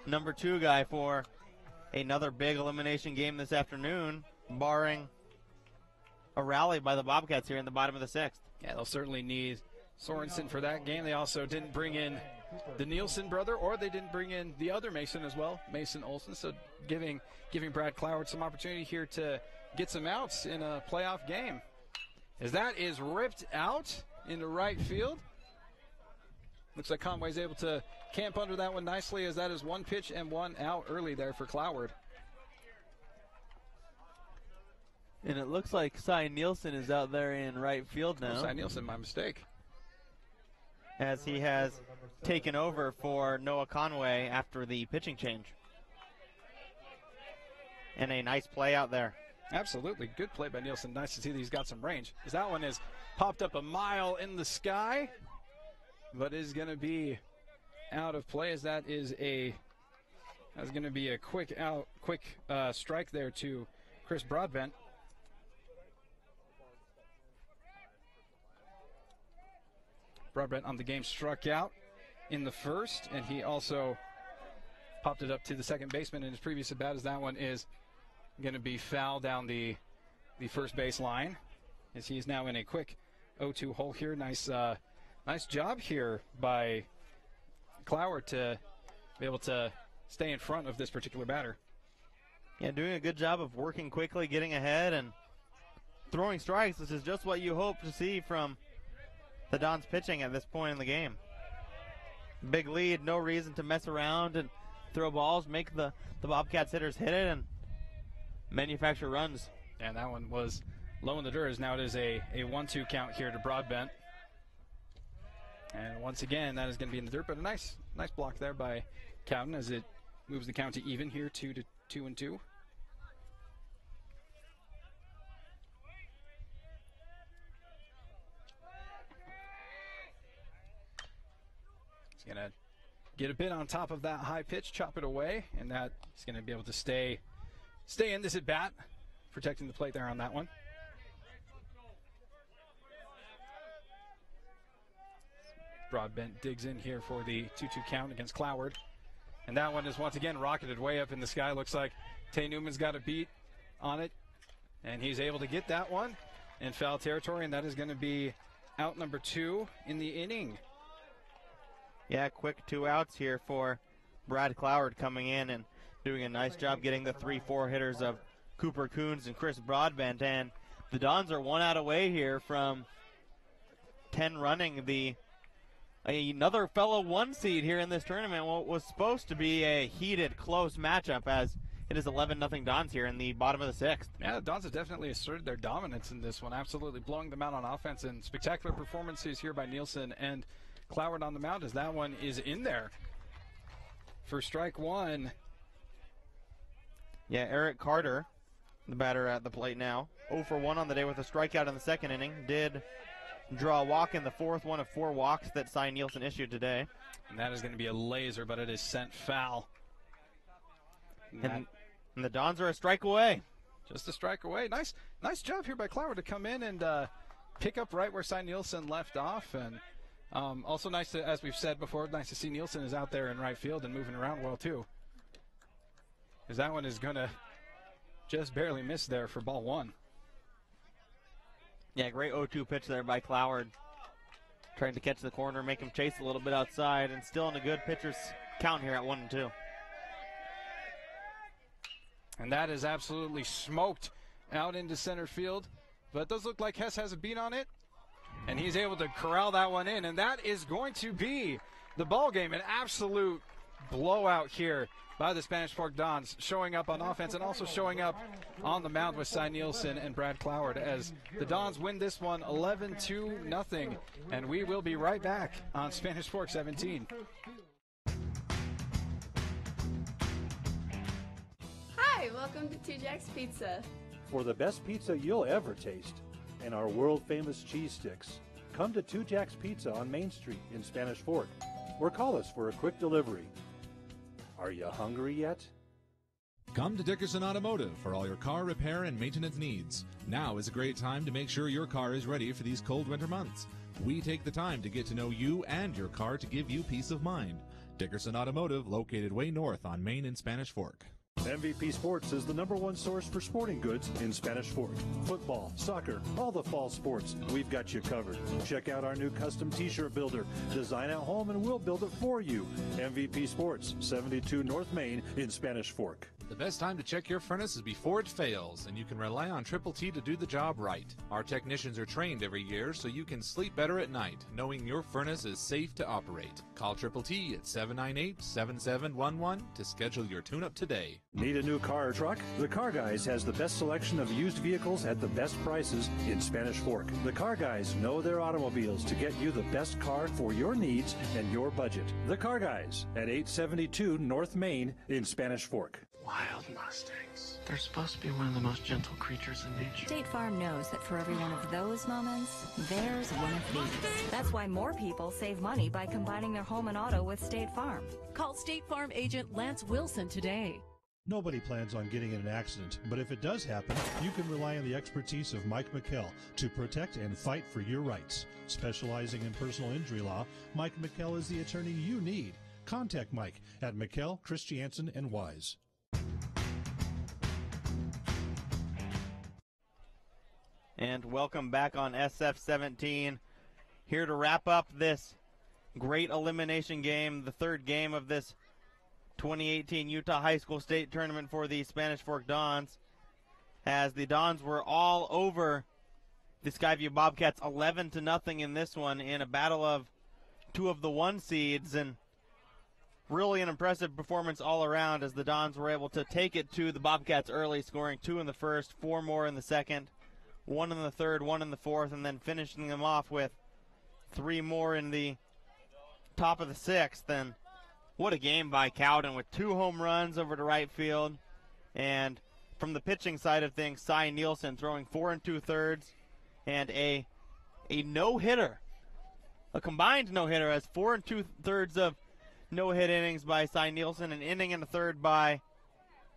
number 2 guy, for another big elimination game this afternoon, barring a rally by the Bobcats here in the bottom of the 6th. Yeah, they'll certainly need Sorensen for that game. They also didn't bring in the Nielsen brother, or they didn't bring in the other Mason as well, Mason Olson. So giving Brad Cloward some opportunity here to get some outs in a playoff game. As that is ripped out into right field. Looks like Conway's able to camp under that one nicely, as that is 1 pitch and 1 out early there for Cloward. And it looks like Cy Nielsen is out there in right field now. Cy Nielsen, my mistake. As he has taken over for Noah Conway after the pitching change. And a nice play out there. Absolutely. Good play by Nielsen. Nice to see that he's got some range. As that one is popped up a mile in the sky, but is going to be out of play, as that's going to be a quick strike there to Chris Broadbent. Broadbent on the game struck out in the first, and he also popped it up to the second baseman in his previous at bat, as that one is going to be foul down the first base line, as he's now in a quick 0-2 hole here. Nice job here by Cloward to be able to stay in front of this particular batter. Yeah, doing a good job of working quickly, getting ahead, and throwing strikes. This is just what you hope to see from the Dons pitching at this point in the game. Big lead, no reason to mess around and throw balls, make the Bobcats hitters hit it, and manufacture runs. And that one was low in the dirt, as now it is a 1-2 count here to Broadbent. And once again, that is going to be in the dirt, but a nice block there by Cowden, as it moves the count to even here, 2-2. He's going to get a bit on top of that high pitch, chop it away, and that is going to be able to stay in this at bat, protecting the plate there on that one. Broadbent digs in here for the 2-2 count against Cloward. And that one is once again rocketed way up in the sky. Looks like Tay Newman's got a beat on it. And he's able to get that one in foul territory. And that is going to be out number 2 in the inning. Yeah, quick 2 outs here for Brad Cloward coming in and doing a nice job getting the 3-4 hitters of Cooper Coons and Chris Broadbent. And the Dons are 1 out away here from 10 running another fellow 1 seed here in this tournament. What was supposed to be a heated, close matchup, as it is 11-0 Dons here in the bottom of the 6th. Yeah, the Dons have definitely asserted their dominance in this one, absolutely blowing them out on offense, and spectacular performances here by Nielsen and Cloward on the mound, as that one is in there for strike 1. Yeah, Eric Carter, the batter at the plate now, 0 for 1 on the day with a strikeout in the 2nd inning. Did draw a walk in the 4th, one of 4 walks that Cy Nielsen issued today. And that is going to be a laser, but it is sent foul. And the Dons are a strike away. Just a strike away. Nice job here by Cloward to come in and pick up right where Cy Nielsen left off. And also nice to, as we've said before, nice to see Nielsen is out there in right field and moving around well too. Because that one is going to just barely miss there for ball 1. Yeah, great 0-2 pitch there by Cloward. Trying to catch the corner, make him chase a little bit outside, and still in a good pitcher's count here at 1-2. And that is absolutely smoked out into center field. But it does look like Hess has a beat on it. And he's able to corral that one in. And that is going to be the ball game. An absolute blowout here by the Spanish Fork Dons, showing up on offense and also showing up on the mound with Cy Nielsen and Brad Cloward, as the Dons win this one 11-0. And we will be right back on Spanish Fork 17. Hi, welcome to 2 Jack's Pizza. For the best pizza you'll ever taste and our world-famous cheese sticks, come to 2 Jack's Pizza on Main Street in Spanish Fork, or call us for a quick delivery. Are you hungry yet? Come to Dickerson Automotive for all your car repair and maintenance needs. Now is a great time to make sure your car is ready for these cold winter months. We take the time to get to know you and your car to give you peace of mind. Dickerson Automotive, located way north on Main in Spanish Fork. MVP Sports is the #1 source for sporting goods in Spanish Fork. Football, soccer, all the fall sports, we've got you covered. Check out our new custom t-shirt builder. Design at home and we'll build it for you. MVP Sports, 72 North Main in Spanish Fork. The best time to check your furnace is before it fails, and you can rely on Triple T to do the job right. Our technicians are trained every year so you can sleep better at night, knowing your furnace is safe to operate. Call Triple T at 798-7711 to schedule your tune-up today. Need a new car or truck? The Car Guys has the best selection of used vehicles at the best prices in Spanish Fork. The Car Guys know their automobiles to get you the best car for your needs and your budget. The Car Guys at 872 North Main in Spanish Fork. Wild Mustangs. They're supposed to be one of the most gentle creatures in nature. State Farm knows that for every one of those moments, there's one of these. That's why more people save money by combining their home and auto with State Farm. Call State Farm agent Lance Wilson today. Nobody plans on getting in an accident, but if it does happen, you can rely on the expertise of Mike McKell to protect and fight for your rights. Specializing in personal injury law, Mike McKell is the attorney you need. Contact Mike at McKell, Christiansen, and Wise. And welcome back on SF17. Here to wrap up this great elimination game, the 3rd game of this 2018 Utah High School State Tournament for the Spanish Fork Dons, as the Dons were all over the Skyview Bobcats 11-0 in this one, in a battle of 2 of the 1 seeds, and really an impressive performance all around, as the Dons were able to take it to the Bobcats early, scoring 2 in the 1st, 4 more in the 2nd, 1 in the 3rd, 1 in the 4th, and then finishing them off with 3 more in the top of the 6th. And what a game by Cowden, with 2 home runs over to right field. And from the pitching side of things, Cy Nielsen throwing 4 2/3 and a no-hitter, a combined no-hitter, as 4 2/3 of no-hit innings by Cy Nielsen, an inning and a third by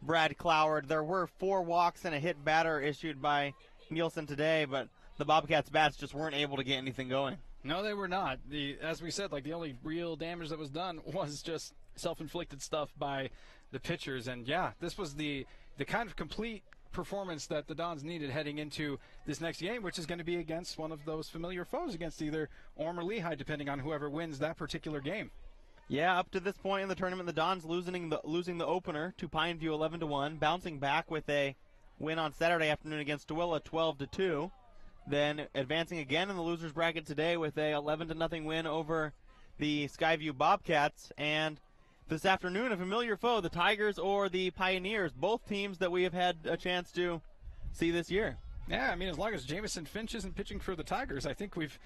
Brad Cloward. There were 4 walks and a hit batter issued by Nielsen today, but the Bobcats bats just weren't able to get anything going. No, they were not. As we said, the only real damage that was done was just self-inflicted stuff by the pitchers. And yeah, this was the kind of complete performance that the Dons needed heading into this next game, which is going to be against one of those familiar foes, against either Orem or Lehigh, depending on whoever wins that particular game. Yeah, up to this point in the tournament, the Dons losing the opener to Pineview 11-1, bouncing back with a win on Saturday afternoon against Tooele 12-2, then advancing again in the losers bracket today with a 11-0 win over the Skyview Bobcats, and this afternoon a familiar foe, the Tigers or the Pioneers, both teams that we have had a chance to see this year. Yeah, I mean, as long as Jamison Finch isn't pitching for the Tigers, I think we've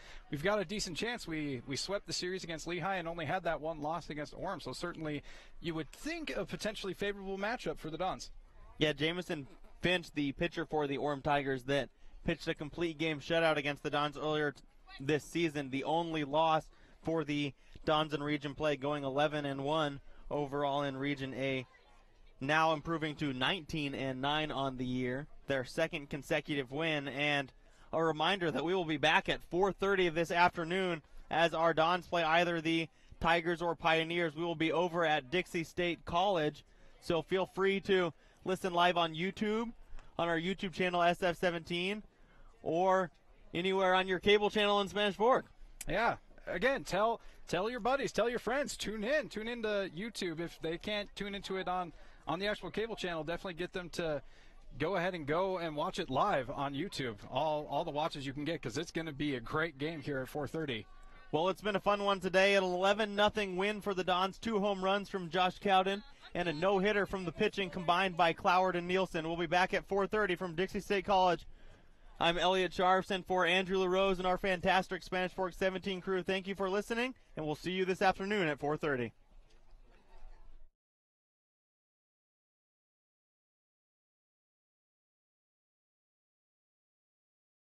got a decent chance. We swept the series against Lehigh and only had that one loss against Orem, so certainly you would think a potentially favorable matchup for the Dons. Yeah, Jamison Finch, the pitcher for the Orem Tigers that pitched a complete game shutout against the Dons earlier this season, the only loss for the Dons in region play, going 11-1 overall in Region A, now improving to 19-9 on the year, their second consecutive win. And a reminder that we will be back at 4:30 this afternoon as our Dons play either the Tigers or Pioneers. We will be over at Dixie State College, so feel free to listen live on YouTube, on our YouTube channel SF17, or anywhere on your cable channel in Spanish Fork. Yeah, again, tell your buddies, tell your friends, tune in to YouTube. If they can't tune into it on the actual cable channel, definitely get them to go ahead and go and watch it live on YouTube. All the watches you can get, because it's going to be a great game here at 4:30. Well, it's been a fun one today. An 11-0 win for the Dons, 2 home runs from Josh Cowden, and a no-hitter from the pitching combined by Cloward and Nielsen. We'll be back at 4:30 from Dixie State College. I'm Elliot Sharfson for Andrew LaRose and our fantastic Spanish Fork 17 crew. Thank you for listening, and we'll see you this afternoon at 4:30.